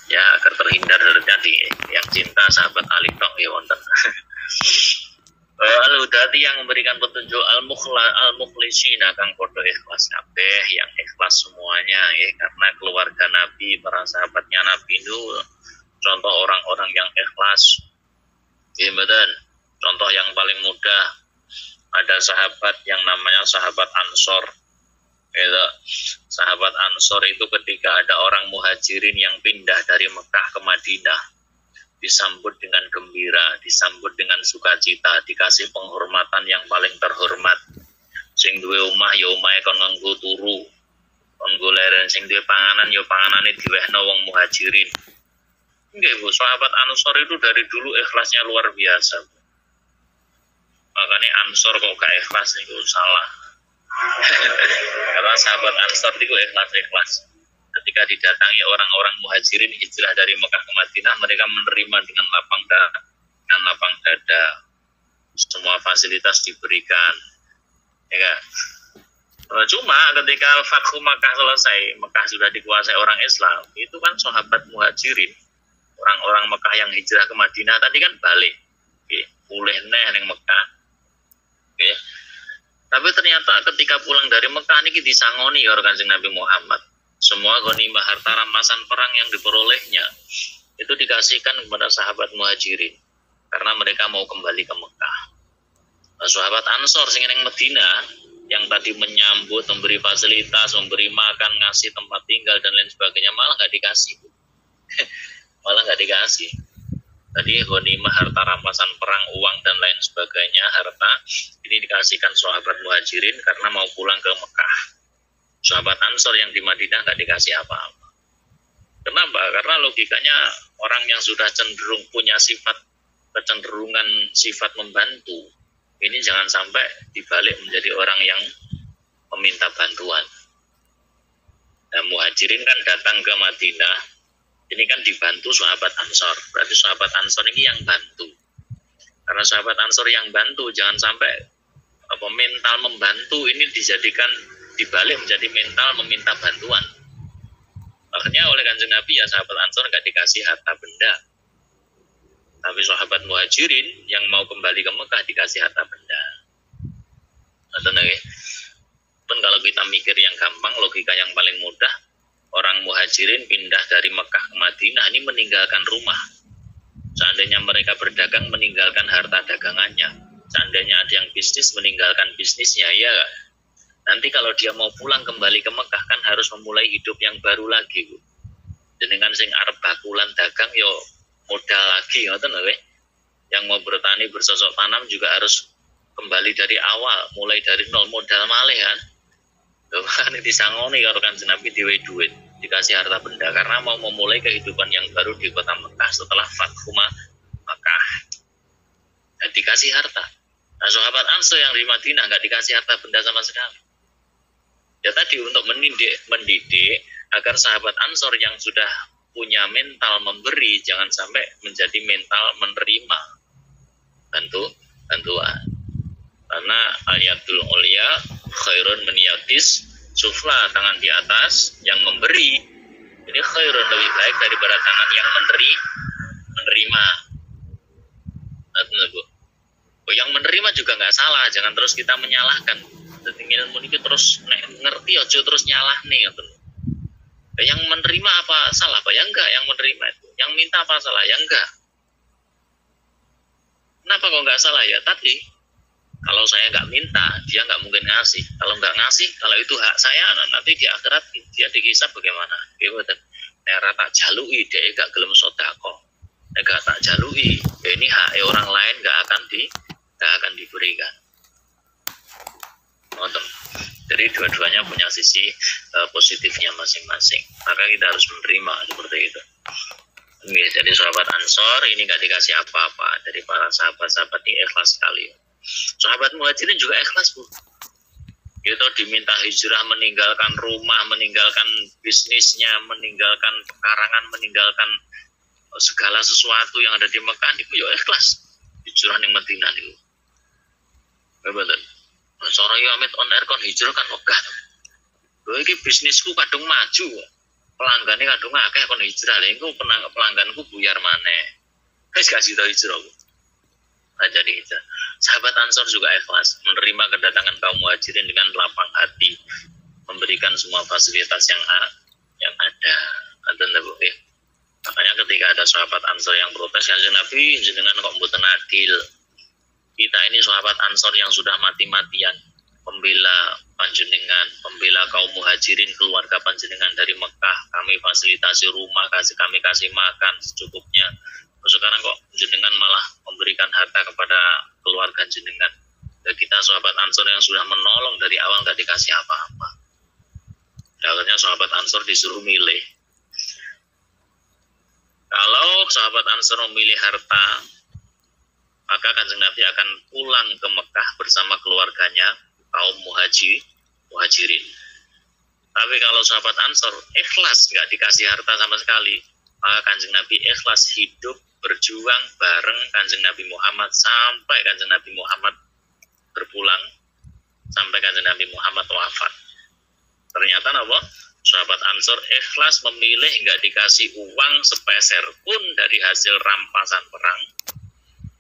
Ya agar terhindar dari tadi yang cinta sahabat Ali tok ya wonten. Al-hudati yang memberikan petunjuk, al-mukhlisina kang podo ikhlas kabeh, yang ikhlas semuanya ya, karena keluarga Nabi, para sahabatnya Nabi itu contoh orang-orang yang ikhlas. Ya betul. Contoh yang paling mudah, ada sahabat yang namanya sahabat Ansor. Ya, sahabat Ansor itu ketika ada orang muhajirin yang pindah dari Mekah ke Madinah, disambut dengan gembira, disambut dengan sukacita, dikasih penghormatan yang paling terhormat. Sing duwe omah ya omahe kon nganggo turu. Kon goleren sing duwe panganan ya panganane diwehno wong muhajirin. Nggih Bu, sahabat Ansor itu dari dulu ikhlasnya luar biasa. Makanya Ansor kok gak ikhlas itu salah. Karena sahabat Ansor itu ikhlas. Ketika didatangi orang-orang muhajirin hijrah dari Mekah ke Madinah, mereka menerima dengan lapang dada. Semua fasilitas diberikan. Ya kan? Cuma ketika Fathu Makkah selesai, Mekah sudah dikuasai orang Islam, itu kan sahabat muhajirin, orang-orang Mekah yang hijrah ke Madinah tadi kan balik, pulih neh ning Mekah. Tapi ternyata ketika pulang dari Mekah ini disangoni ya Kanjeng Nabi Muhammad. Semua ghanimah harta rampasan perang yang diperolehnya itu dikasihkan kepada sahabat muhajirin karena mereka mau kembali ke Mekah. Nah, sahabat Ansor sing ning Madinah yang tadi menyambut, memberi fasilitas, memberi makan, ngasih tempat tinggal dan lain sebagainya malah nggak dikasih. Malah nggak dikasih. Tadi ghanimah harta rampasan perang, uang dan lain sebagainya, harta ini dikasihkan sahabat muhajirin karena mau pulang ke Mekah. Sahabat Ansor yang di Madinah nggak dikasih apa-apa. Kenapa? Karena logikanya orang yang sudah cenderung punya kecenderungan sifat membantu, ini jangan sampai dibalik menjadi orang yang meminta bantuan. Nah, muhajirin kan datang ke Madinah, ini kan dibantu sahabat Ansor. Berarti sahabat Ansor ini yang bantu. Karena sahabat Ansor yang bantu, jangan sampai mental membantu ini dijadikan dibalik menjadi mental meminta bantuan. Makanya oleh Kanjeng Nabi ya sahabat Ansor nggak dikasih harta benda. Tapi sahabat muhajirin yang mau kembali ke Mekah dikasih harta benda. Pun kalau kita mikir yang gampang, logika yang paling mudah, orang muhajirin pindah dari Mekah ke Madinah ini meninggalkan rumah. Seandainya mereka berdagang, meninggalkan harta dagangannya. Seandainya ada yang bisnis, meninggalkan bisnisnya, ya. Nanti kalau dia mau pulang kembali ke Mekah kan harus memulai hidup yang baru lagi, Bu. Dengan sing arep bakulan dagang yo modal lagi, ngoten lho. Yang mau bertani bersosok tanam juga harus kembali dari awal, mulai dari nol, modal malih kan. Ini disangoni karo Kanjeng Nabi diwe duit, dikasih harta benda karena mau memulai kehidupan yang baru di kota Mekah setelah Fathu Makkah. Dan dikasih harta. Nah, sahabat Ansor yang di Madinah nggak dikasih harta benda sama sekali. Ya tadi untuk mendidik agar sahabat Ansor yang sudah punya mental memberi jangan sampai menjadi mental menerima bantuan. Karena ayatul ulia khairun min yadis sufla, tangan di atas yang memberi ini khairun, lebih baik daripada tangan yang menerima. Yang menerima juga nggak salah, jangan terus kita menyalahkan. Jadi ilmu ini terus ngerti aja terus nyalah nih. Yang menerima apa salah? Apa ya enggak yang menerima itu? Yang minta apa salah? Ya enggak. Kenapa kok nggak salah ya? Tadi kalau saya nggak minta, dia nggak mungkin ngasih. Kalau nggak ngasih, kalau itu hak saya, nanti di akhirat dia dihisab bagaimana? Gitu. Nera tak jalui, dia nggak gelem sodako. Nggak tak jalui, ya ini hak orang lain nggak akan diberikan. Jadi dua-duanya punya sisi positifnya masing-masing. Maka kita harus menerima seperti itu. Jadi sahabat Ansor ini nggak dikasih apa-apa dari para sahabat-sahabat ini, ikhlas sekali. Sahabat muhajirin juga ikhlas, Bu. Itu diminta hijrah, meninggalkan rumah, meninggalkan bisnisnya, meninggalkan pekarangan, meninggalkan segala sesuatu yang ada di Mekah itu ya ikhlas. Hijrah ning Madinah niku. Betul. Sore yo amit on air kon hijrah kan Mekah. Lho iki bisnisku kadung maju. Pelanggane kadung akeh kon hijrah. Lha iku pelangganku buyar maneh. Wis kasih tau hijrah. Nah, jadi itu. Sahabat Ansor juga ikhlas menerima kedatangan kaum muhajirin dengan lapang hati, memberikan semua fasilitas yang ada. Makanya ketika ada sahabat Ansor yang protes, Kanjeng Nabi jenengan kok mboten adil. Kita ini sahabat Ansor yang sudah mati-matian membela panjenengan, membela kaum muhajirin, keluarga panjenengan dari Mekah. Kami fasilitasi rumah, kami kasih makan secukupnya. Sekarang kok jenengan malah memberikan harta kepada keluarga jenengan. kita sahabat Ansor yang sudah menolong dari awal gak dikasih apa-apa. Akhirnya sahabat Ansor disuruh milih. Kalau sahabat Ansor memilih harta, maka Kanjeng Nabi akan pulang ke Mekah bersama keluarganya, kaum muhajirin. Tapi kalau sahabat Ansor ikhlas, nggak dikasih harta sama sekali, maka Kanjeng Nabi ikhlas hidup berjuang bareng Kanjeng Nabi Muhammad sampai Kanjeng Nabi Muhammad berpulang, sampai Kanjeng Nabi Muhammad wafat. Ternyata apa? Sahabat Ansor ikhlas memilih nggak dikasih uang sepeser pun dari hasil rampasan perang,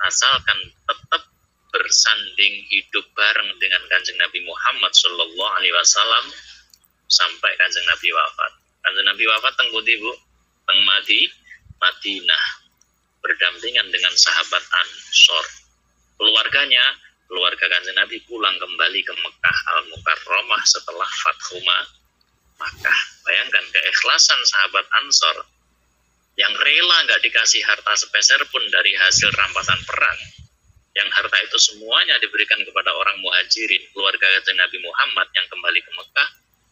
asalkan tetap bersanding hidup bareng dengan Kanjeng Nabi Muhammad Shallallahu Alaihi Wasallam sampai Kanjeng Nabi wafat. Kanjeng Nabi wafat teng pundi Bu? Teng Madinah, berdampingan dengan sahabat Ansor. Keluarga Kanjeng Nabi pulang kembali ke Mekah Al-Mukarramah setelah Fathu Makkah. Bayangkan keikhlasan sahabat Ansor yang rela nggak dikasih harta sepeser pun dari hasil rampasan perang, yang harta itu semuanya diberikan kepada orang muhajirin, keluarga Kanjeng Nabi Muhammad yang kembali ke Mekah,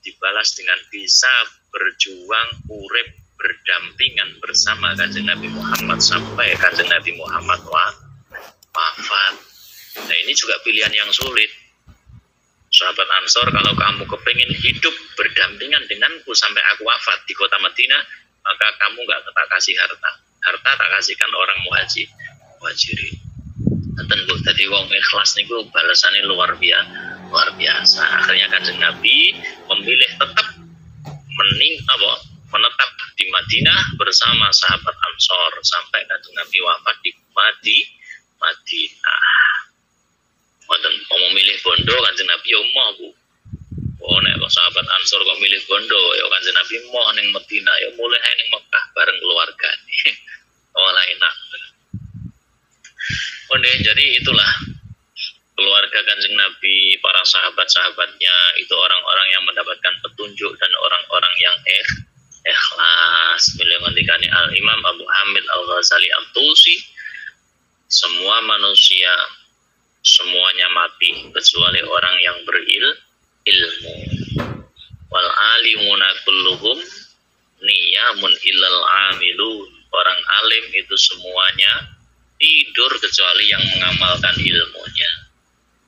dibalas dengan bisa berjuang urip berdampingan bersama Kanjeng Nabi Muhammad sampai Kanjeng Nabi Muhammad wafat. Nah, ini juga pilihan yang sulit. Sahabat Ansor, kalau kamu kepingin hidup berdampingan denganku sampai aku wafat di kota Madinah, maka kamu nggak tak kasih harta. Harta tak kasihkan orang muhajirin. Tentu Bu, tadi wong ikhlas niku balasannya luar biasa. Akhirnya Kanjeng Nabi memilih tetap menetap di Madinah bersama sahabat Ansor sampai Kanjeng Nabi wafat di Madinah. Mau memilih bondo Kanjeng Nabi ya mau Bu. Oh nek sahabat Ansor kok milih bondo ya Kanjeng Nabi mau ning Madinah ya mulai ning Mekah bareng keluarga nih. Oh lah enak. Jadi itulah keluarga Kanjeng Nabi, para sahabat-sahabatnya itu orang-orang yang mendapatkan petunjuk dan orang-orang yang ikhlas. Bila ngendikane Al-Imam Abu Hamid Al-Ghazali Al-Tusi, semua manusia semuanya mati kecuali orang yang berilmu. Wal alimuna kulluhum niyamun illal amilun. Orang alim itu semuanya tidur kecuali yang mengamalkan ilmunya.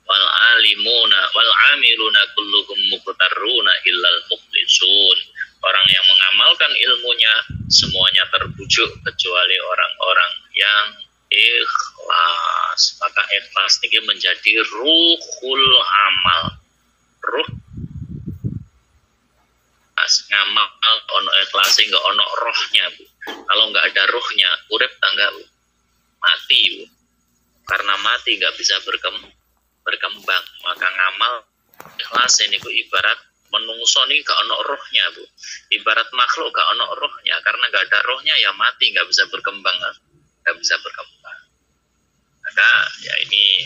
Wal alimuna wal amiluna kulluhum muqtarruna illal mukhlisun. Orang yang mengamalkan ilmunya semuanya terbujuk kecuali orang-orang yang ikhlas. Maka ikhlas ini menjadi ruhul amal. Ruh ngamal ono ikhlas enggak ono rohnya Bu. Kalau enggak ada rohnya urip tangga Bu. Mati Bu. Karena mati enggak bisa berkembang. Maka ngamal ikhlas ini Bu ibarat menungso nih gak ono rohnya Bu. Ibarat makhluk gak ono rohnya, karena gak ada rohnya ya mati, gak bisa berkembang. Maka ya ini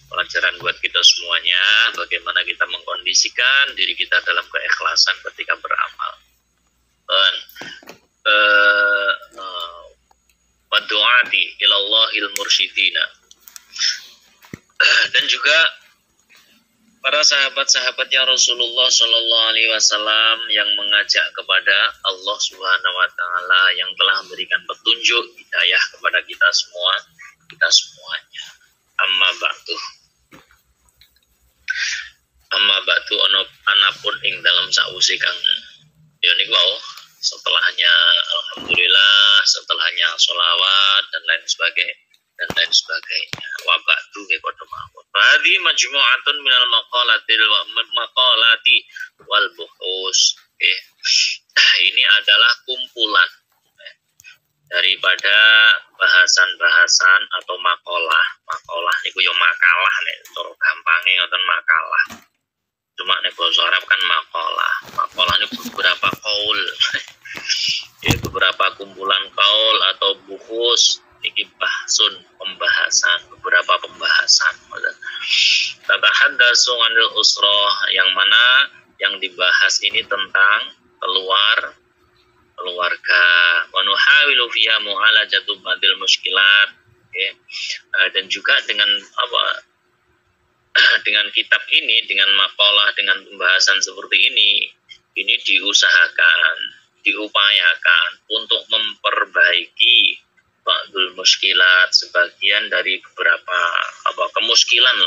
pelajaran buat kita semuanya, bagaimana kita mengkondisikan diri kita dalam keikhlasan ketika beramal. Dan wadu'ati ilallahil mursyidina. Dan juga para sahabat-sahabatnya Rasulullah Shallallahu Alaihi Wasallam yang mengajak kepada Allah Subhanahu Wa Taala, yang telah memberikan petunjuk hidayah kepada kita semuanya. Amma ba'du ono anapun ing dalam sausi kang niku setelahnya alhamdulillah, setelahnya sholawat dan lain sebagainya. Wa ba'du nggih padha mawon. Hadi majmu'atun minal maqalati wal buhus. Ini adalah kumpulan daripada bahasan-bahasan atau makalah. Makalah niku yo makalah nek cara gampange ngoten makalah. Cuma nek basa Arab kan makalah. Makalah ini beberapa kaul. Ya, beberapa kumpulan kaul atau buhus. Ini pembahasan, beberapa pembahasan. Tatahaddatsu 'anil usrah, yang mana yang dibahas ini tentang keluarga. Wa nuhawilu fiha mu'alajatu ba'dil muskilat. Dan juga dengan dengan kitab ini, dengan makalah, dengan pembahasan seperti ini diusahakan, diupayakan untuk memperbaiki ba'dul muskilat, sebagian dari beberapa kemuskilan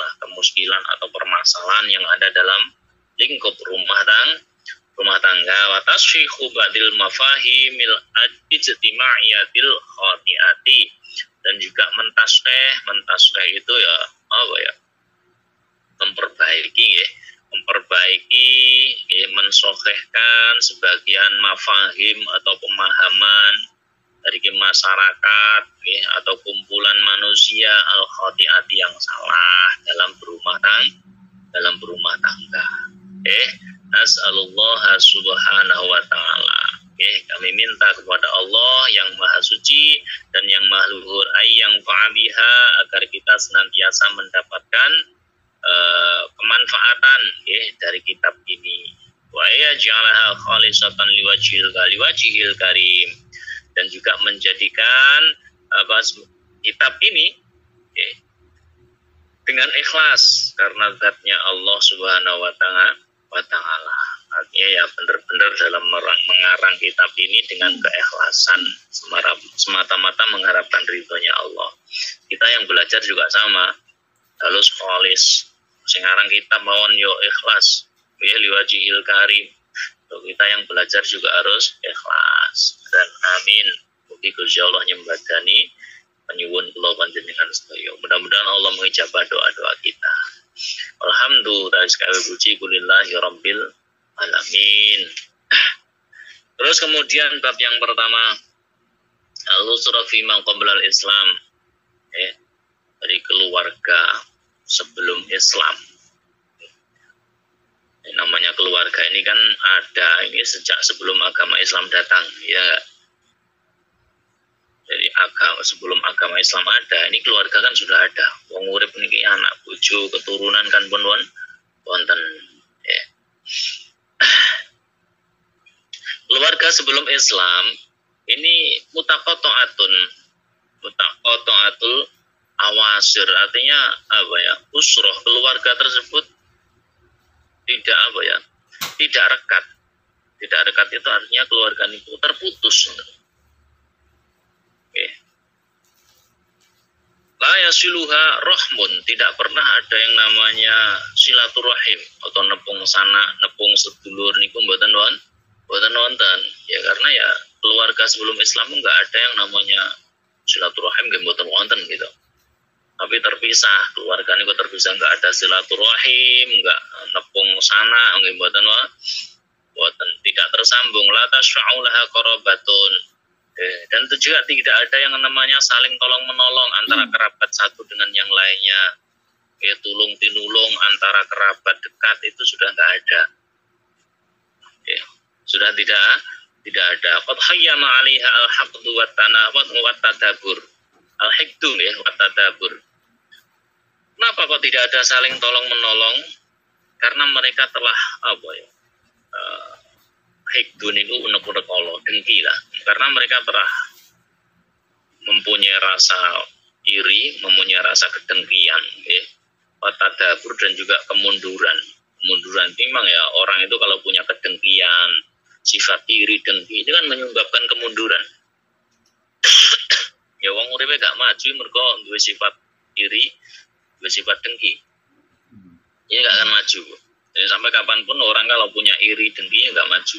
atau permasalahan yang ada dalam lingkup rumah tangga, wa tasfihu ba'dil mafahimil ijtimaiyatil khati'ati, dan juga mentasfeh itu ya memperbaiki mensohehkan sebagian mafahim atau pemahaman dari masyarakat atau kumpulan manusia al-khati'ati yang salah dalam berumah tangga. Nas'alullah subhanahu wa ta'ala. Kami minta kepada Allah yang maha suci dan yang maha luhur yang fa'abiha, agar kita senantiasa mendapatkan kemanfaatan dari kitab ini. Wa yaj'alaha khalisatan liwajhil karim, dan juga menjadikan kitab ini dengan ikhlas karena zatnya Allah subhanahu wa ta'ala. Artinya ya benar-benar dalam mengarang kitab ini dengan keikhlasan, semata-mata mengharapkan ridhonya Allah. Kita yang belajar juga sama, harus khalis. Sekarang kita mawon yo ikhlas liwajhil karim. Kita yang belajar juga harus ikhlas. Dan amin. Mugi Gusti Allah nyembadani penyuwun kula panjenengan sedaya. Mudah-mudahan Allah mengijabah doa-doa kita. Alhamdulillah sekali puji kulillahi rabbil alamin. Terus kemudian bab yang pertama, al-usra fi man qabla al-Islam. Dari keluarga sebelum Islam. Namanya keluarga ini kan ada sejak sebelum agama Islam datang, ya. Jadi sebelum agama Islam ada, ini keluarga kan sudah ada. Wong urip niki anak bojo keturunan kan pun wonten, ya. Keluarga sebelum Islam ini mutaqatta'atul awasir, artinya usroh, keluarga tersebut tidak rekat. Tidak rekat itu artinya keluarga itu terputus. La yasiluha rahmun, tidak pernah ada yang namanya silaturahim atau nepung sanak, nepung sedulur niku mboten wonten. Ya karena ya keluarga sebelum Islam enggak ada yang namanya silaturahim nggih mboten wonten gitu. Tapi terpisah, keluarga niku terpisah, enggak ada silaturahim, enggak nepung sanak nggih mboten tidak tersambung. La tasfa'u laha qarabatun. Dan itu juga tidak ada yang namanya saling tolong menolong antara kerabat satu dengan yang lainnya. Tulung tinulung antara kerabat dekat itu sudah enggak ada. Sudah tidak ada. Qad hayyama 'alaiha al-haqdu wat tanawut wat tadabbur. Al-hikdu ya, wat tadabbur. Kenapa kok tidak ada saling tolong menolong? Karena mereka telah hikdun itu unek-unek Allah, dengki lah. Karena mereka telah mempunyai rasa iri, mempunyai rasa kedengkian, tadabur dan juga kemunduran. Kemunduran timbang ya, orang itu kalau punya kedengkian, sifat iri, dengki, itu kan menyebabkan kemunduran. Ya wong uripe gak maju mergo duwe sifat iri, duwe sifat dengki. Ini gak akan maju. Jadi sampai kapanpun orang kalau punya iri dengki gak maju.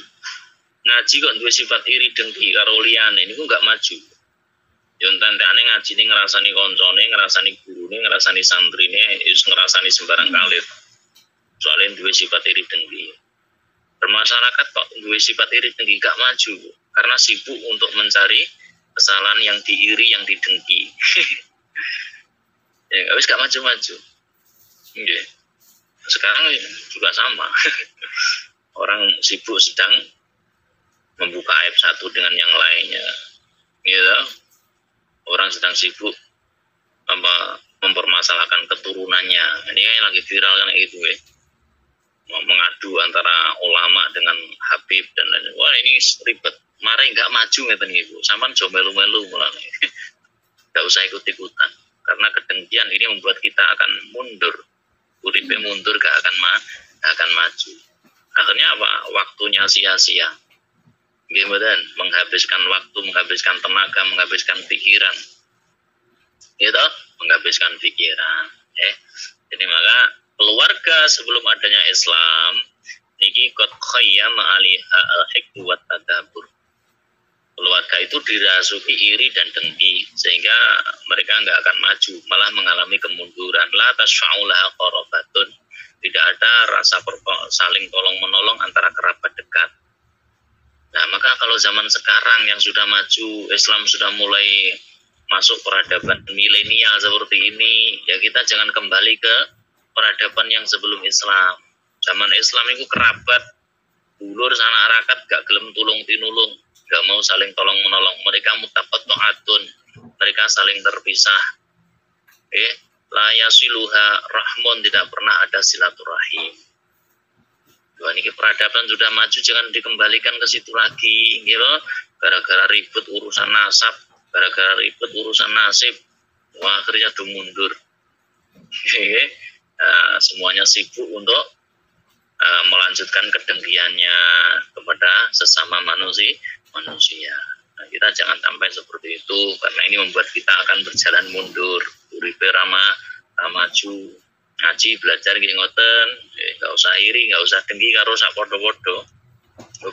Ngaji kok duwe sifat iri dengki karo liyane niku gak maju. Yo entek-entekane ngaji ini ngrasani koncone, ngrasani gurune, ngrasani santrine, wis ngrasani sembarang kalir. Soalnya duwe sifat iri dengki. Bermasyarakat kok duwe sifat iri dengki gak maju karena sibuk untuk mencari kesalahan yang diiri, yang didengki. Ya wis gak maju-maju. Nggih. Sekarang juga sama. Orang sibuk sedang membuka aib satu dengan yang lainnya. Gitu. Orang sedang sibuk mempermasalahkan keturunannya. Ini yang lagi viral kan gitu ya. Mengadu antara ulama dengan Habib dan lain-lain. Wah ini ribet. Mari nggak maju ngeten ibu. Sampean jo melu-melu mulane. Enggak usah ikut-ikutan. Karena kedengkian ini membuat kita akan mundur. Uripe Tapi mundur gak akan maju. Akhirnya apa? Waktunya sia-sia. Gimana? Menghabiskan waktu, menghabiskan tenaga, menghabiskan pikiran. Gitu, menghabiskan pikiran. Jadi maka keluarga sebelum adanya Islam niki qad khayyama 'alaiha al-hikmu wat tadabbur. Keluarga itu dirasuki iri dan dengki sehingga mereka nggak akan maju, malah mengalami kemunduran. La tasfa'u laha qarabatun. Tidak ada rasa saling tolong menolong antara kerabat dekat. Nah, maka kalau zaman sekarang yang sudah maju, Islam sudah mulai masuk peradaban milenial seperti ini, ya kita jangan kembali ke peradaban yang sebelum Islam. Zaman Islam itu kerabat, dulur sana arakat gak gelem tulung tinulung, gak mau saling tolong menolong. Mereka mutaqatta'atun, mereka saling terpisah. La yasiluha rahmun, tidak pernah ada silaturahim. Wah, ini peradaban sudah maju, jangan dikembalikan ke situ lagi, gitu. Gara-gara ribut urusan nasab, gara-gara ribut urusan nasib, wah akhirnya udah mundur. Semuanya sibuk untuk melanjutkan kedengkiannya kepada sesama manusia. Nah, kita jangan sampai seperti itu, karena ini membuat kita akan berjalan mundur. Uripe rama maju, ngaji belajar gini ngoten, nggak usah iri, nggak usah dengki karo sak podo-podo,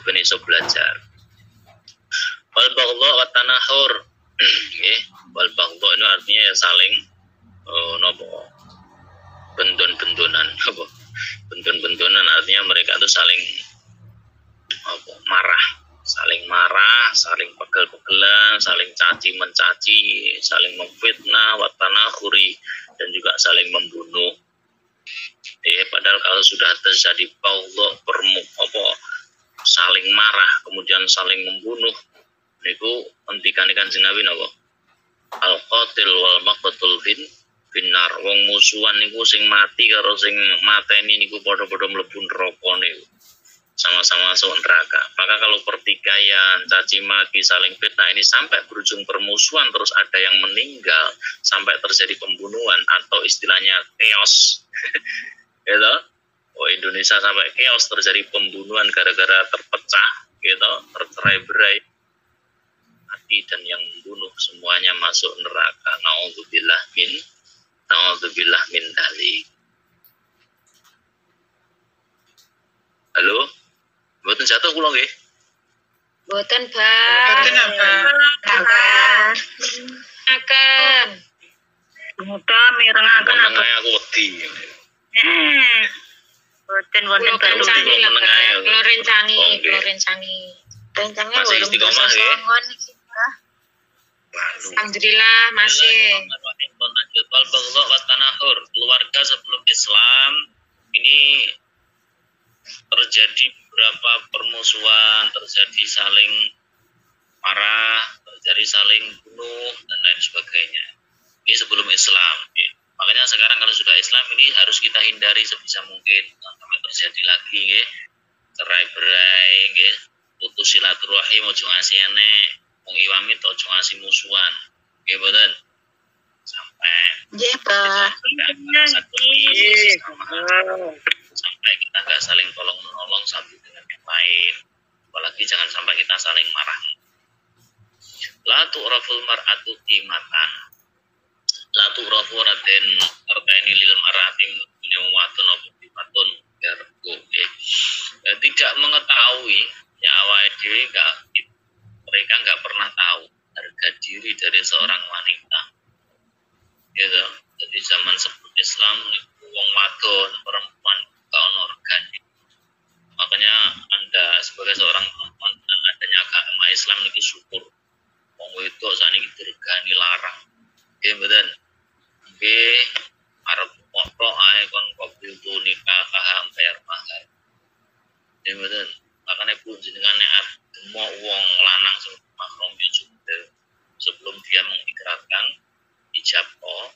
ben iso belajar. Wal baghdha wa tanahur, wal baghdha itu artinya ya saling bendon-bendonan, bendon-bendonan artinya mereka itu saling marah, saling pegel-pegelan, saling caci mencaci, saling memfitnah, watanahuri, dan juga saling membunuh. Padahal kalau sudah terjadi saling marah, kemudian saling membunuh, niku hentikan Nabi napa? Al-qatil wal maqtul finnar. Wong musuhan niku sing mati karo sing mateni niku padha-padha mlebu neraka niku. Sama-sama masuk neraka. Maka kalau pertikaian, caci maki, saling fitnah ini sampai berujung permusuhan, terus ada yang meninggal, sampai terjadi pembunuhan atau istilahnya chaos, gitu. Indonesia sampai chaos, terjadi pembunuhan gara-gara terpecah, gitu, tercerai-berai, mati dan yang membunuh semuanya masuk neraka. Na'udzubillah min dzalik. Halo? Mboten jatuh kula nggih. Mboten, Pak. Mboten apa? Akan. Mudah mirengaken apa? Menengae aku wedi. Boten wonten Kalau perlu. di menengae aku. Rencangi. Rencangi Masih belum istiqomah bisa nggih? songon iki, Pak. Alhamdulillah masih. Lanjut wal baghdha wa tanahur. Keluarga sebelum Islam ini terjadi beberapa permusuhan, terjadi saling marah, terjadi saling bunuh dan lain sebagainya. Ini sebelum Islam. Makanya sekarang kalau sudah Islam ini harus kita hindari sebisa mungkin, sampai terjadi lagi, cerai-berai, putus silaturahim, ojo ngasihane, wong iwamit ojo ngasih musuhan, betul. Sampai sampai kita nggak saling tolong menolong satu dengan yang lain, apalagi jangan sampai kita saling marah. La tu'raful mar'atu qimatan, la tu'rafu raden artani lil mar'ati dunya watun obatun garku. Tidak mengetahui ya awake dhewe mereka nggak pernah tahu harga diri dari seorang wanita. Gitu. Jadi zaman sebelum Islam wong wadon perempuan gak ono organik. Makanya Anda sebagai seorang perempuan dengan adanya agama Islam ini syukur. Wong wedok sakniki dirgani larang. Nggih mboten. Nggih arep pokok ae kon kopi tu nikah kahang bayar mahar. Nggih mboten. Makanya pun jenengane mau wong lanang sing mahram sebelum dia mengikrarkan ijab kabul.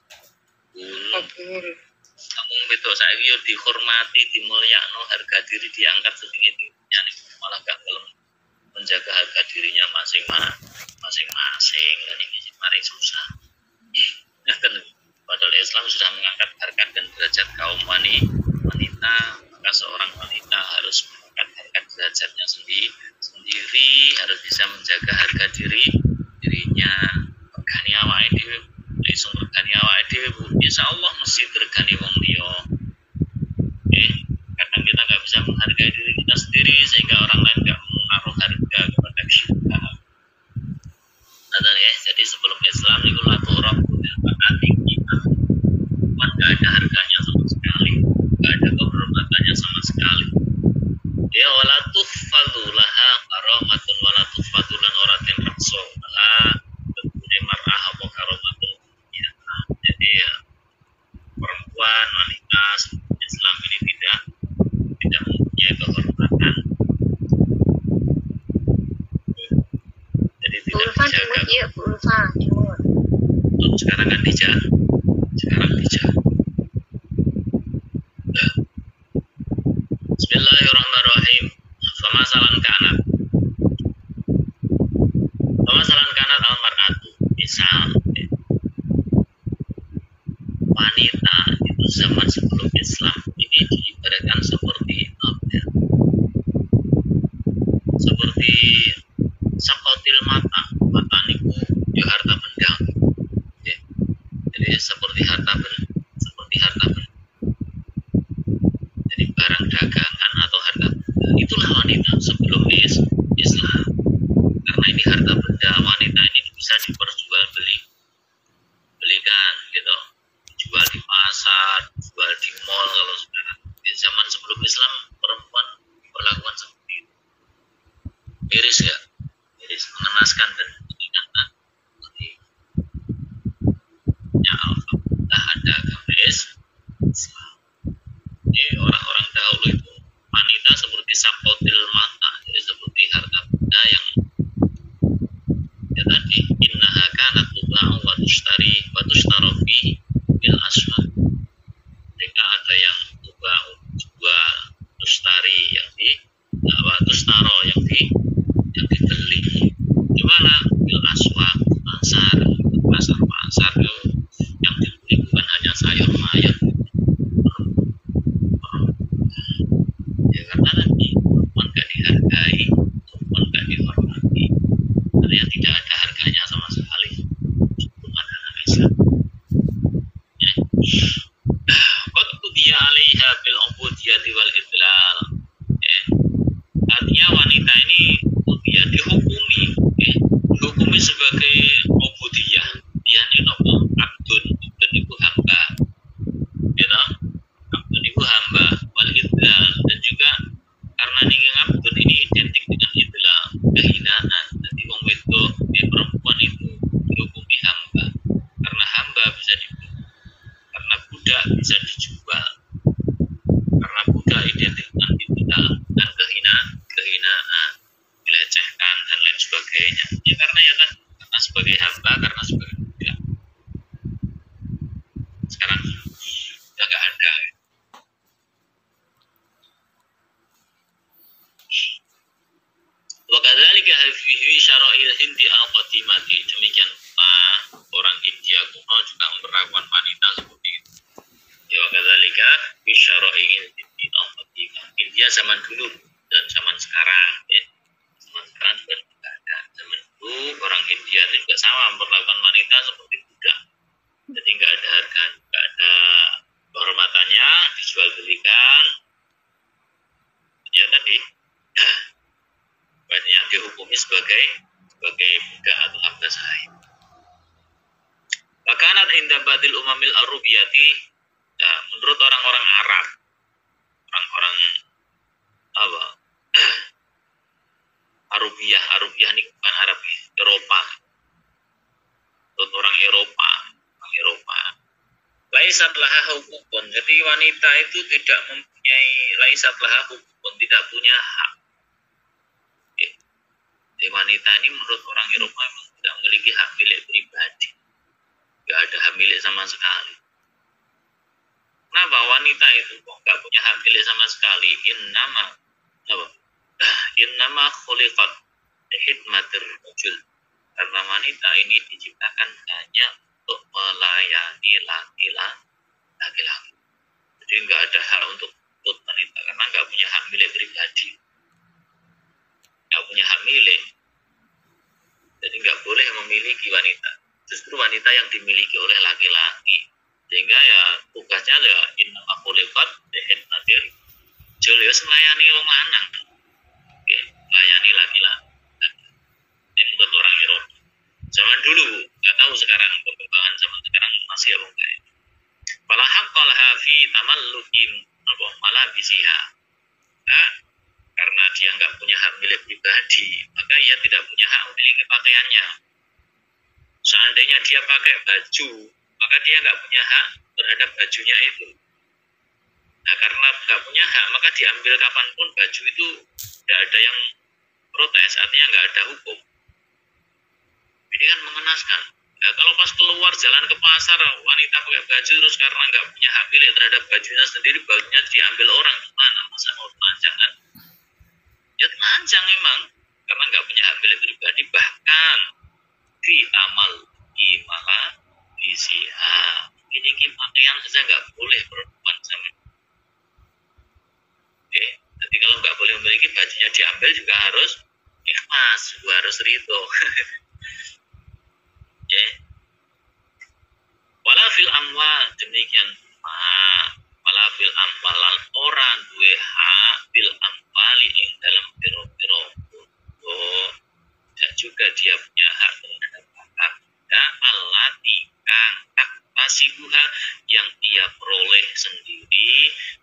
Namun betul saya yo dihormati, dimulyakno, harga diri diangkat setinggi-tingginya, malah gak gelem menjaga harga dirinya masing-masing. Dan ini mari susah. Padahal Islam sudah mengangkat harkat dan derajat kaum menghargai diri kita sendiri sehingga orang lain nggak menaruh harga kepada kita. Ya, jadi sebelum Islam itu laturab kita nggak ada harganya sama sekali, nggak ada kehormatannya sama sekali. Ya wala tufadulaha karomatun wala tufadulan oratin rakso lah tentunya mar'ah apa karomatun. Ya, jadi ya, perempuan wanita Islam ini tidak mempunyai kehormatan. Jadi tidak dijaga. Iya, Ulfa. Sekarang kan dijaga. Bismillahirrahmanirrahim. Famasalan kanat almar'atu. Misal wanita itu zaman sebelum Islam ini diibaratkan seperti seperti sakotil mata niku ya harta benda. Ya. Jadi seperti harta benda. Jadi barang dagangan atau harta benda itulah wanita sebelum Islam. Karena ini harta benda, wanita ini bisa diperjualbelikan gitu. Jual di pasar, jual di mall kalau sekarang. Di zaman sebelum Islam perempuan diperlakukan seperti itu. Miris ya, mengenaskan dan mengingatkan. Ya alhamdulillah ada agama Islam. Jadi orang-orang dahulu itu wanita seperti sakotil mata, jadi seperti harta benda yang ya tadi innaha kanat tuba'u wa tushtarofi bil aswad. Jika ada yang tuba'u jual, tushtari yang tushtaro yang dibeli. Gimana? Bil aswad, pasar yang dibeli bukan hanya sayur mayur. Ya karena tadi perempuan gak dihargai, perempuan gak dihormati, karena yang tidak ada harganya sama sekali sebelum ada Islam. Ya. Qad qudiya 'alaiha bil ubudiyati wal idlal. Ya. Artinya wanita ini dia dihukumi sebagai ubudiyah. Dia ini abdun itu hamba. Gitu? Abdun itu hamba wal idlal, dan juga karena niki abdun ini identik dengan idlal, kehinaan. Jadi wong wedok perempuan itu dihukumi hamba. Karena hamba bisa dibunuh, karena budak bisa dijual, karena budak identik dengan idlal dan kehinaan, dilecehkan dan lain sebagainya. Ya karena sebagai hamba, karena sebagai budak. Sekarang sudah nggak ada. Wa kadzalika fi syara'il hindi al-qadimati. Demikian orang India kuno juga memperlakukan wanita seperti itu. Ya wa kadzalika fi syara'il hindi al-qadimah. India zaman dulu dan zaman sekarang ya. Zaman sekarang juga tidak ada. Zaman dulu orang India itu juga sama memperlakukan wanita seperti budak. Jadi nggak ada harga, nggak ada kehormatannya, dijual belikan. Ya tadi banyak yang dihukumi sebagai budak atau hamba sahib. Bakanat inda badil umamil arubiyati. Nah, menurut orang-orang Arab, orang-orang apa? Arubiyah ini bukan Arab ya, Eropa. Menurut orang Eropa. Laisat laha hukukun. Jadi wanita itu tidak mempunyai laisat laha hukukun, tidak punya hak. Jadi wanita ini menurut orang Eropa memang tidak memiliki hak milik pribadi. Tidak ada hak milik sama sekali. Kenapa wanita itu kok nggak punya hak milik sama sekali? Innama khuliqat hikmatir rajul. Karena wanita ini diciptakan hanya untuk melayani laki-laki. Jadi nggak ada hak untuk wanita karena nggak punya hak milik pribadi, nggak punya hak milik. Jadi nggak boleh memiliki wanita. Justru wanita yang dimiliki oleh laki-laki. Sehingga ya tugasnya ya innama khuliqat hikmatir rajul ya melayani wong lanang. Nggih, melayani laki-laki. Ini buat orang Eropa. Zaman dulu, nggak tahu sekarang perkembangan zaman sekarang masih apa enggak. Fala haqqalaha fi tamallukim apa malabisiha. Nah, karena dia nggak punya hak milik pribadi, maka ia tidak punya hak memiliki pakaiannya. Seandainya dia pakai baju, maka dia nggak punya hak terhadap bajunya itu. Nah, karena nggak punya hak, maka diambil kapanpun baju itu tidak ada yang protes, artinya nggak ada hukum. Ini kan mengenaskan. Nah, kalau pas keluar jalan ke pasar, wanita pakai baju terus karena nggak punya hak milik terhadap bajunya sendiri, bajunya diambil orang, gimana? Masa mau telanjang kan? Ya telanjang memang, karena nggak punya hak milik pribadi. Bahkan di amal malah isiha. Ini pakaian saja nggak boleh perempuan sama. Oke, jadi kalau nggak boleh memiliki bajunya diambil juga harus ikhlas, juga harus ridho. Wala fil amwal demikian wala fil amwalan orang duwe hak fil amwali ing dalam piro-piro dan juga dia punya hak terhadap harta allati kang tasibuha yang ia peroleh sendiri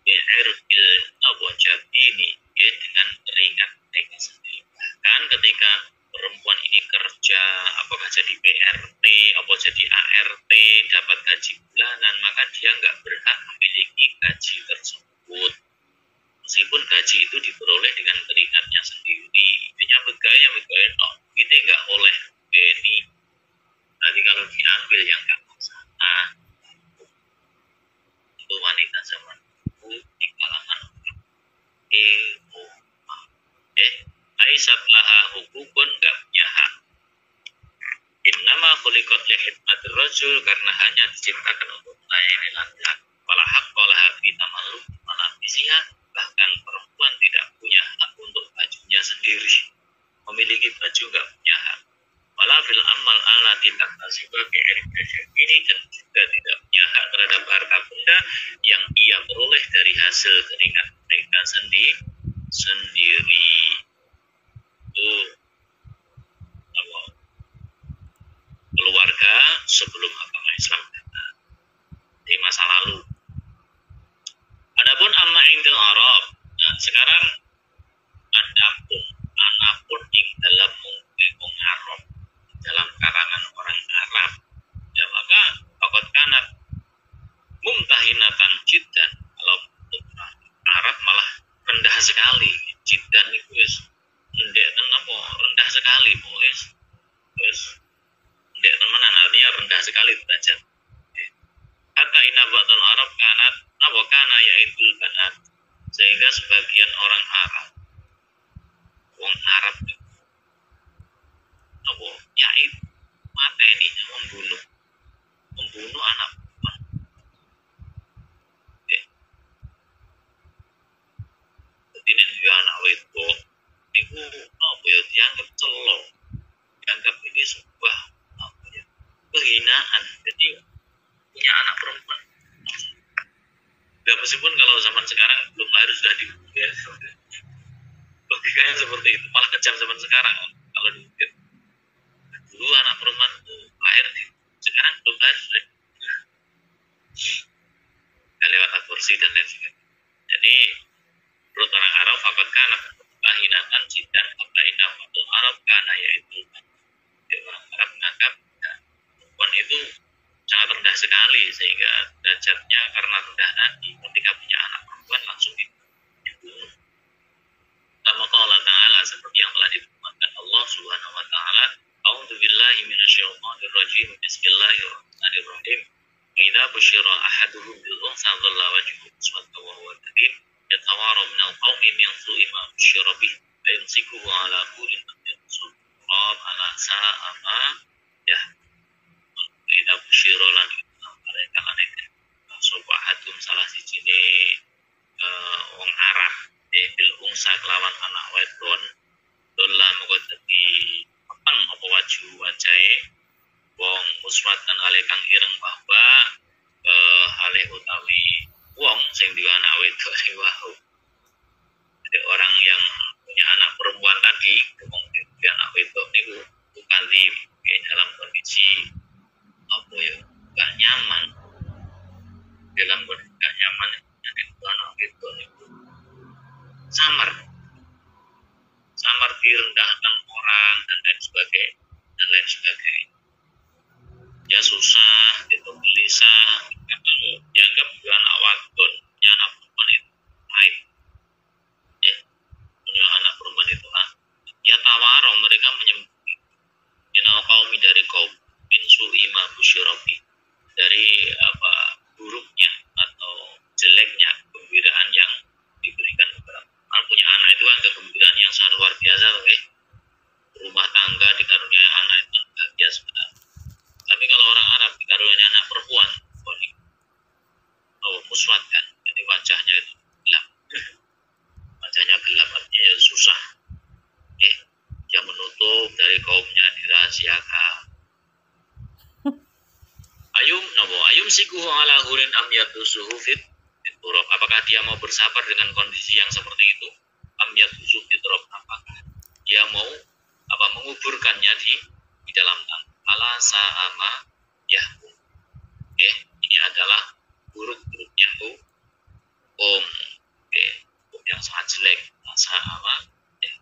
bi'irbil awajabini dengan keringat mereka sendiri. Bahkan ketika perempuan ini kerja, apakah jadi PRT, apa jadi ART, dapat gaji bulanan, maka dia nggak berhak memiliki gaji tersebut. Meskipun gaji itu diperoleh dengan keringatnya sendiri. Intinya begaya, no, kita nggak oleh ini. Nanti kalau diambil yang nggak masalah, itu wanita zaman itu di kalangan Aisyat laha hukukun gak punya hak. Innama khuliqat li khidmatir rajul karena hanya diciptakan untuk melayani laki-laki. Wala haqqa laha fi tamalluk malabisiha bahkan perempuan tidak punya hak untuk bajunya sendiri. Memiliki baju gak punya hak. Wala fil amal ala tindak tasibah ini dan juga tidak punya hak terhadap harta benda yang ia peroleh dari hasil keringat mereka sendiri. Itu keluarga sebelum agama Islam datang di masa lalu. Adapun amma indil Arab, nah sekarang adapun anapun ing dalam mungkin Arab dalam karangan orang Arab, ya maka fakot kanat mumtahinatan jiddan. Kalau untuk Arab malah rendah sekali, jiddan itu rendah sekali, boys. Ndek temenan artinya rendah sekali derajat. Hatta inna ba'dal Arab kanat kana yaitul banat. Sehingga sebagian orang Arab wong Arab yait mateni membunuh anak perempuan. Jadi nek anak wedok niku dianggap celok, dianggap ini sebuah kehinaan. Jadi punya anak perempuan. Ya meskipun kalau zaman sekarang belum lahir sudah dibunuh ya. Logikanya seperti itu, malah kejam zaman sekarang kalau dibunuh. Dulu anak perempuan itu lahir sekarang belum lahir sudah lewat aborsi dan lain sebagainya. Jadi menurut orang Arab fakat kana kehinaan jidan kaina fatul Arab kana yaitu orang Arab menganggap perempuan itu sangat rendah sekali sehingga derajatnya karena rendah tadi ketika punya anak perempuan langsung dibunuh. Kama qala ta'ala seperti yang telah difirmankan Allah Subhanahu wa taala, A'udzu billahi minasyaitonir rajim. Bismillahirrahmanirrahim. Idza busyira ahaduhum bil unsa dhalla wajhuhu muswaddan wa huwa kadhib yatawara minal qawmi min su'i ma busyira bih ayumsikuhu ala hurin yamsul ala sa'a ma ya ida busyira lan mereka lan sapa hatum salah sijine wong Arab bil unsa kelawan anak wedon dolla moko dadi peteng apa wajahe wong muswatan ale kang ireng bahwa ale utawi wong sing duwe anak wedok sing wau samar direndahkan orang dan lain sebagainya. Ya susah, itu gelisah, dianggap anak wadon, punya anak perempuan itu baik, ya, punya anak perempuan itu ya tawaro, mereka menyembunyi kaum dari kaum min su'ima busyirabi, dari buruknya atau jeleknya kegembiraan yang diberikan kepada orang punya anak itu kan kegembiraan yang sangat luar biasa, oke? Rumah tangga dikaruniai anak itu kan bahagia sebenarnya. Tapi kalau orang Arab dikaruniai anak perempuan, muswat kan, jadi wajahnya itu gelap, wajahnya gelap artinya ya susah, dia menutup dari kaumnya, dirahasiakan. Ayum sikuhu ala hurin am yatusuhu fit turab. Apakah dia mau bersabar dengan kondisi yang seperti itu? Am yatusuhu fit turab. Apakah dia mau menguburkannya di dalam tanah? Ala sa'ama yahkum. Ini adalah buruk-buruknya hukum. Hukum yang sangat jelek. Sa'ama ya.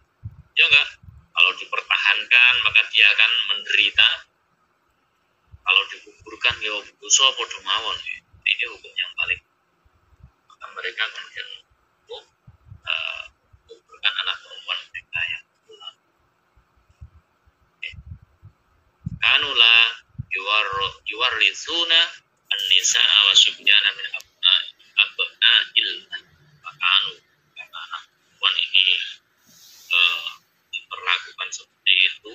Ya enggak? Kalau dipertahankan maka dia akan menderita. Kalau dikuburkan ya dosa padha mawon. Ini hukum yang paling. Maka mereka kemudian menguburkan anak perempuan mereka yang pulang. Kanula yuwarritsuna an-nisa wa subyana min abna'il makanu, karena anak perempuan ini diperlakukan seperti itu,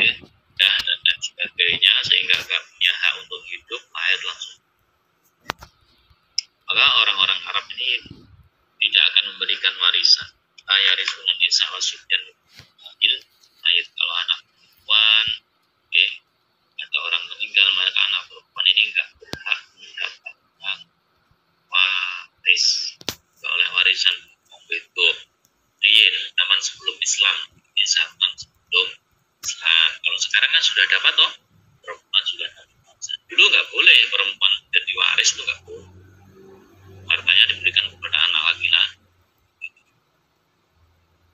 ya, dan sebagainya, sehingga gak punya hak untuk hidup, lahir langsung. Maka orang-orang Arab ini tidak akan memberikan warisan. Ayaritsuna nisa wa subyana kalau anak perempuan, ada orang meninggal, maka anak perempuan ini enggak berhak mendapatkan waris oleh warisan itu. Zaman sebelum Islam, di zaman sebelum Islam. Kalau sekarang kan sudah dapat toh, perempuan sudah dapat. Dulu nggak boleh perempuan jadi waris, itu nggak boleh. Hartanya diberikan kepada anak laki-laki.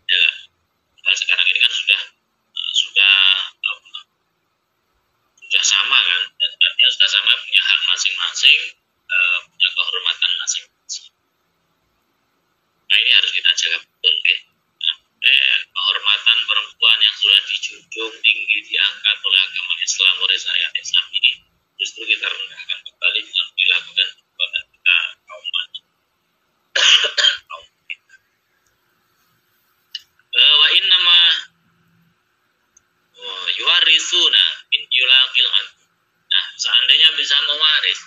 Ya, nah, sekarang ini kan sudah sama kan, dan artinya sudah sama, punya hak masing-masing, punya kehormatan masing-masing. Nah ini harus kita jaga betul, kehormatan perempuan yang sudah dijunjung tinggi, diangkat oleh agama Islam, oleh syariat Islam ini justru kita rendahkan kembali dengan dilakukan kepada kita kaum wanita. Wa innama yuwarisuna min yulaqil adu. Nah, seandainya bisa mewaris,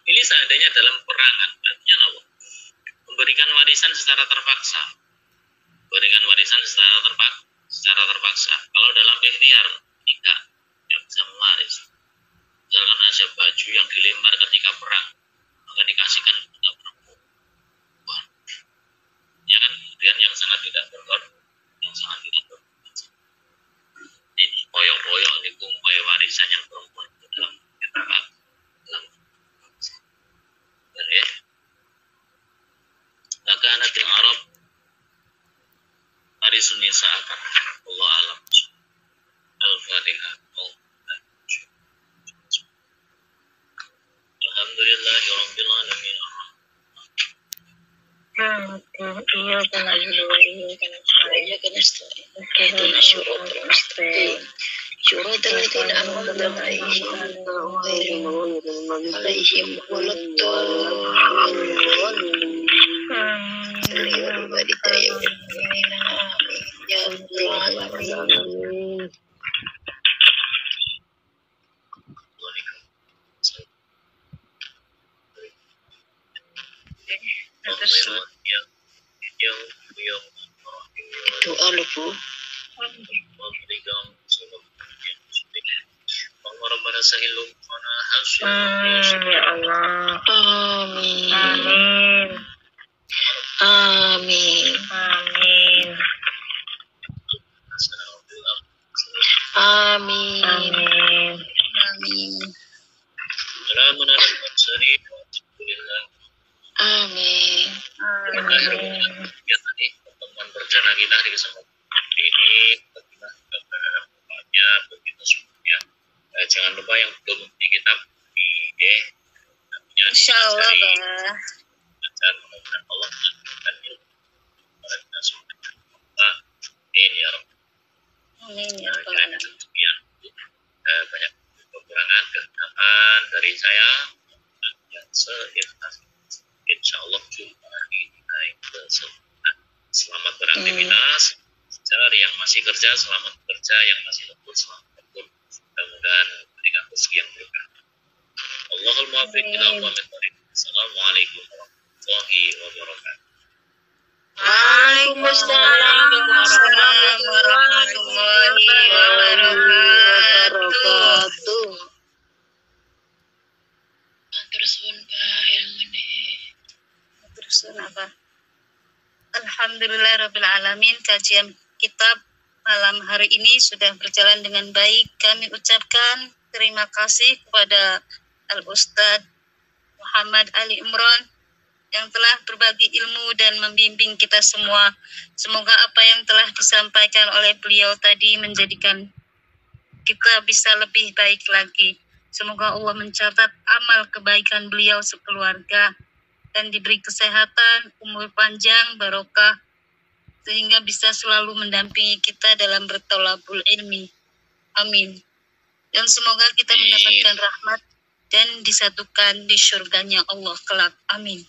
ini seandainya dalam perangan, artinya apa? Memberikan warisan secara terpaksa. Berikan warisan secara terpaksa. Kalau dalam ikhtiar, tidak bisa mewaris. Misalkan aja baju yang dilempar ketika perang, maka dikasihkan kepada perempuan. Ya kan, kemudian yang sangat tidak berkorban, ini koyok-koyok ini koyok warisan yang perempuan dalam maka anak Arab warisun nisa akan Allah alam. Al-Fatihah. Alhamdulillahirabbil alamin. إياك نعبد وإياك نستعين اهدنا الصراط المستقيم صراط الذين أنعمت عليهم غير المغضوب عليهم ولا الضالين صل وبارك يا المؤمنين آمين يا رب العالمين. Doa lu Bu. Ya Allah. Amin. Amin. Amin. Amin. Amin. Amin. Amin. Salamun alal mursalin. Alhamdulillah. Amin. kegiatan ini pertemuan perdana kita di kesempatan ini. Bagaimana keberadaannya begitu semuanya. Jangan lupa yang belum memiliki kitab ini, Insya Allah, Bah. dan mudah-mudahan Allah mengajarkan ilmu kepada kita semua. Amin ya Rabbal Amin ya Rabbal Alamin. Alamin. Demikian, banyak kekurangan kehidupan dari saya yang seikhlas. Insya Allah jumpa lagi di lain kesempatan. Selamat beraktivitas. Cari yang masih kerja, selamat bekerja. Yang masih lembur, selamat lembur. Mudah-mudahan berikan rezeki yang berkah. Allahul muwaffiq ila aqwamit thoriq. Assalamualaikum warahmatullahi wabarakatuh. Waalaikumsalam warahmatullahi wabarakatuh. Terus Pak ilmune. Terus apa? Alhamdulillah Rabbil Alamin, kajian kitab malam hari ini sudah berjalan dengan baik. Kami ucapkan terima kasih kepada Al-Ustadz Muhammad Ali Imran yang telah berbagi ilmu dan membimbing kita semua. Semoga apa yang telah disampaikan oleh beliau tadi menjadikan kita bisa lebih baik lagi. Semoga Allah mencatat amal kebaikan beliau sekeluarga dan diberi kesehatan, umur panjang, barokah, sehingga bisa selalu mendampingi kita dalam bertolabul ilmi. Amin. Dan semoga kita mendapatkan rahmat dan disatukan di surganya Allah kelak. Amin.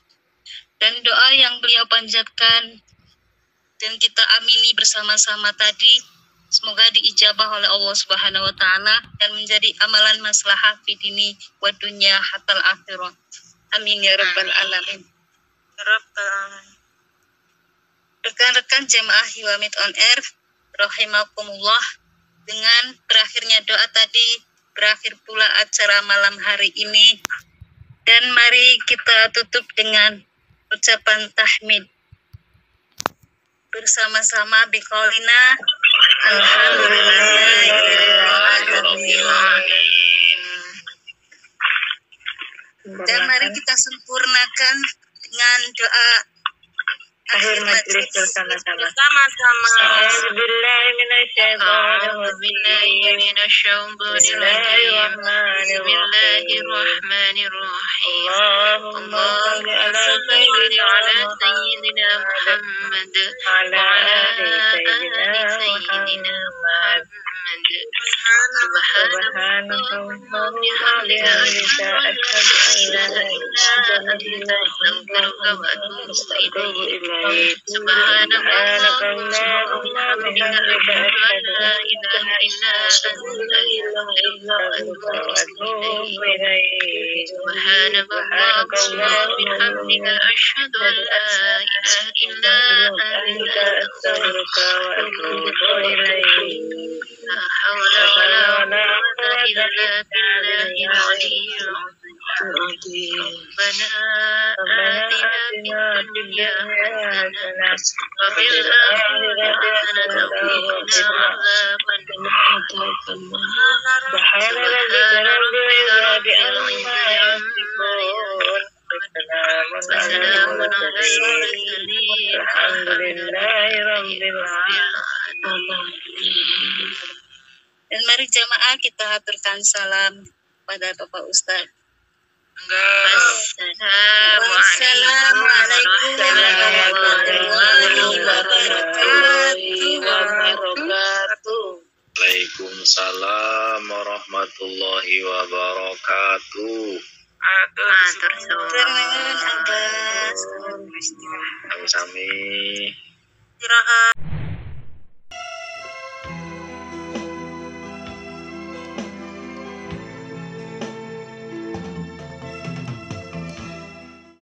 Dan doa yang beliau panjatkan dan kita amini bersama-sama tadi, semoga diijabah oleh Allah Subhanahu wa taala dan menjadi amalan maslahah fi dini wa dunya hatal akhirah. Amin ya rabbal alamin. Rekan-rekan jemaah Hiwamid on Air, rahimakumullah, dengan berakhirnya doa tadi, berakhir pula acara malam hari ini. Dan mari kita tutup dengan ucapan tahmid bersama-sama biqaulina alhamdulillahirobbilalamin. Dan mari kita sempurnakan dengan doa akhir majlis bersama-sama. Bismillahirrahmanirrahim. Allahumma salli ala sayyidina Muhammad wa ala ali sayyidina Muhammad. Subhanallah wa bihamdihi asyhadu an la ilaha illa anta astaghfiruka wa atubu ilaik. Subhanallah wa bihamdihi asyhadu an la ilaha illa anta astaghfiruka wa atubu ilaik. Subhanallah wa bihamdihi asyhadu an la ilaha illa anta astaghfiruka wa atubu ilaik. لا حول ولا قوة إلا بالله العلي العظيم. ربنا آتنا في الدنيا حسنة وفي الآخرة حسنة وقنا عذاب النار. سبحان ربك رب العزة عما يصفون وسلام على المرسلين والحمد لله رب العالمين. Dan mari jamaah kita haturkan salam pada Bapak Ustaz. Assalamualaikum warahmatullahi wabarakatuh. Waalaikumsalam warahmatullahi wabarakatuh. Matur Abbas. Sami-sami. Istirahat.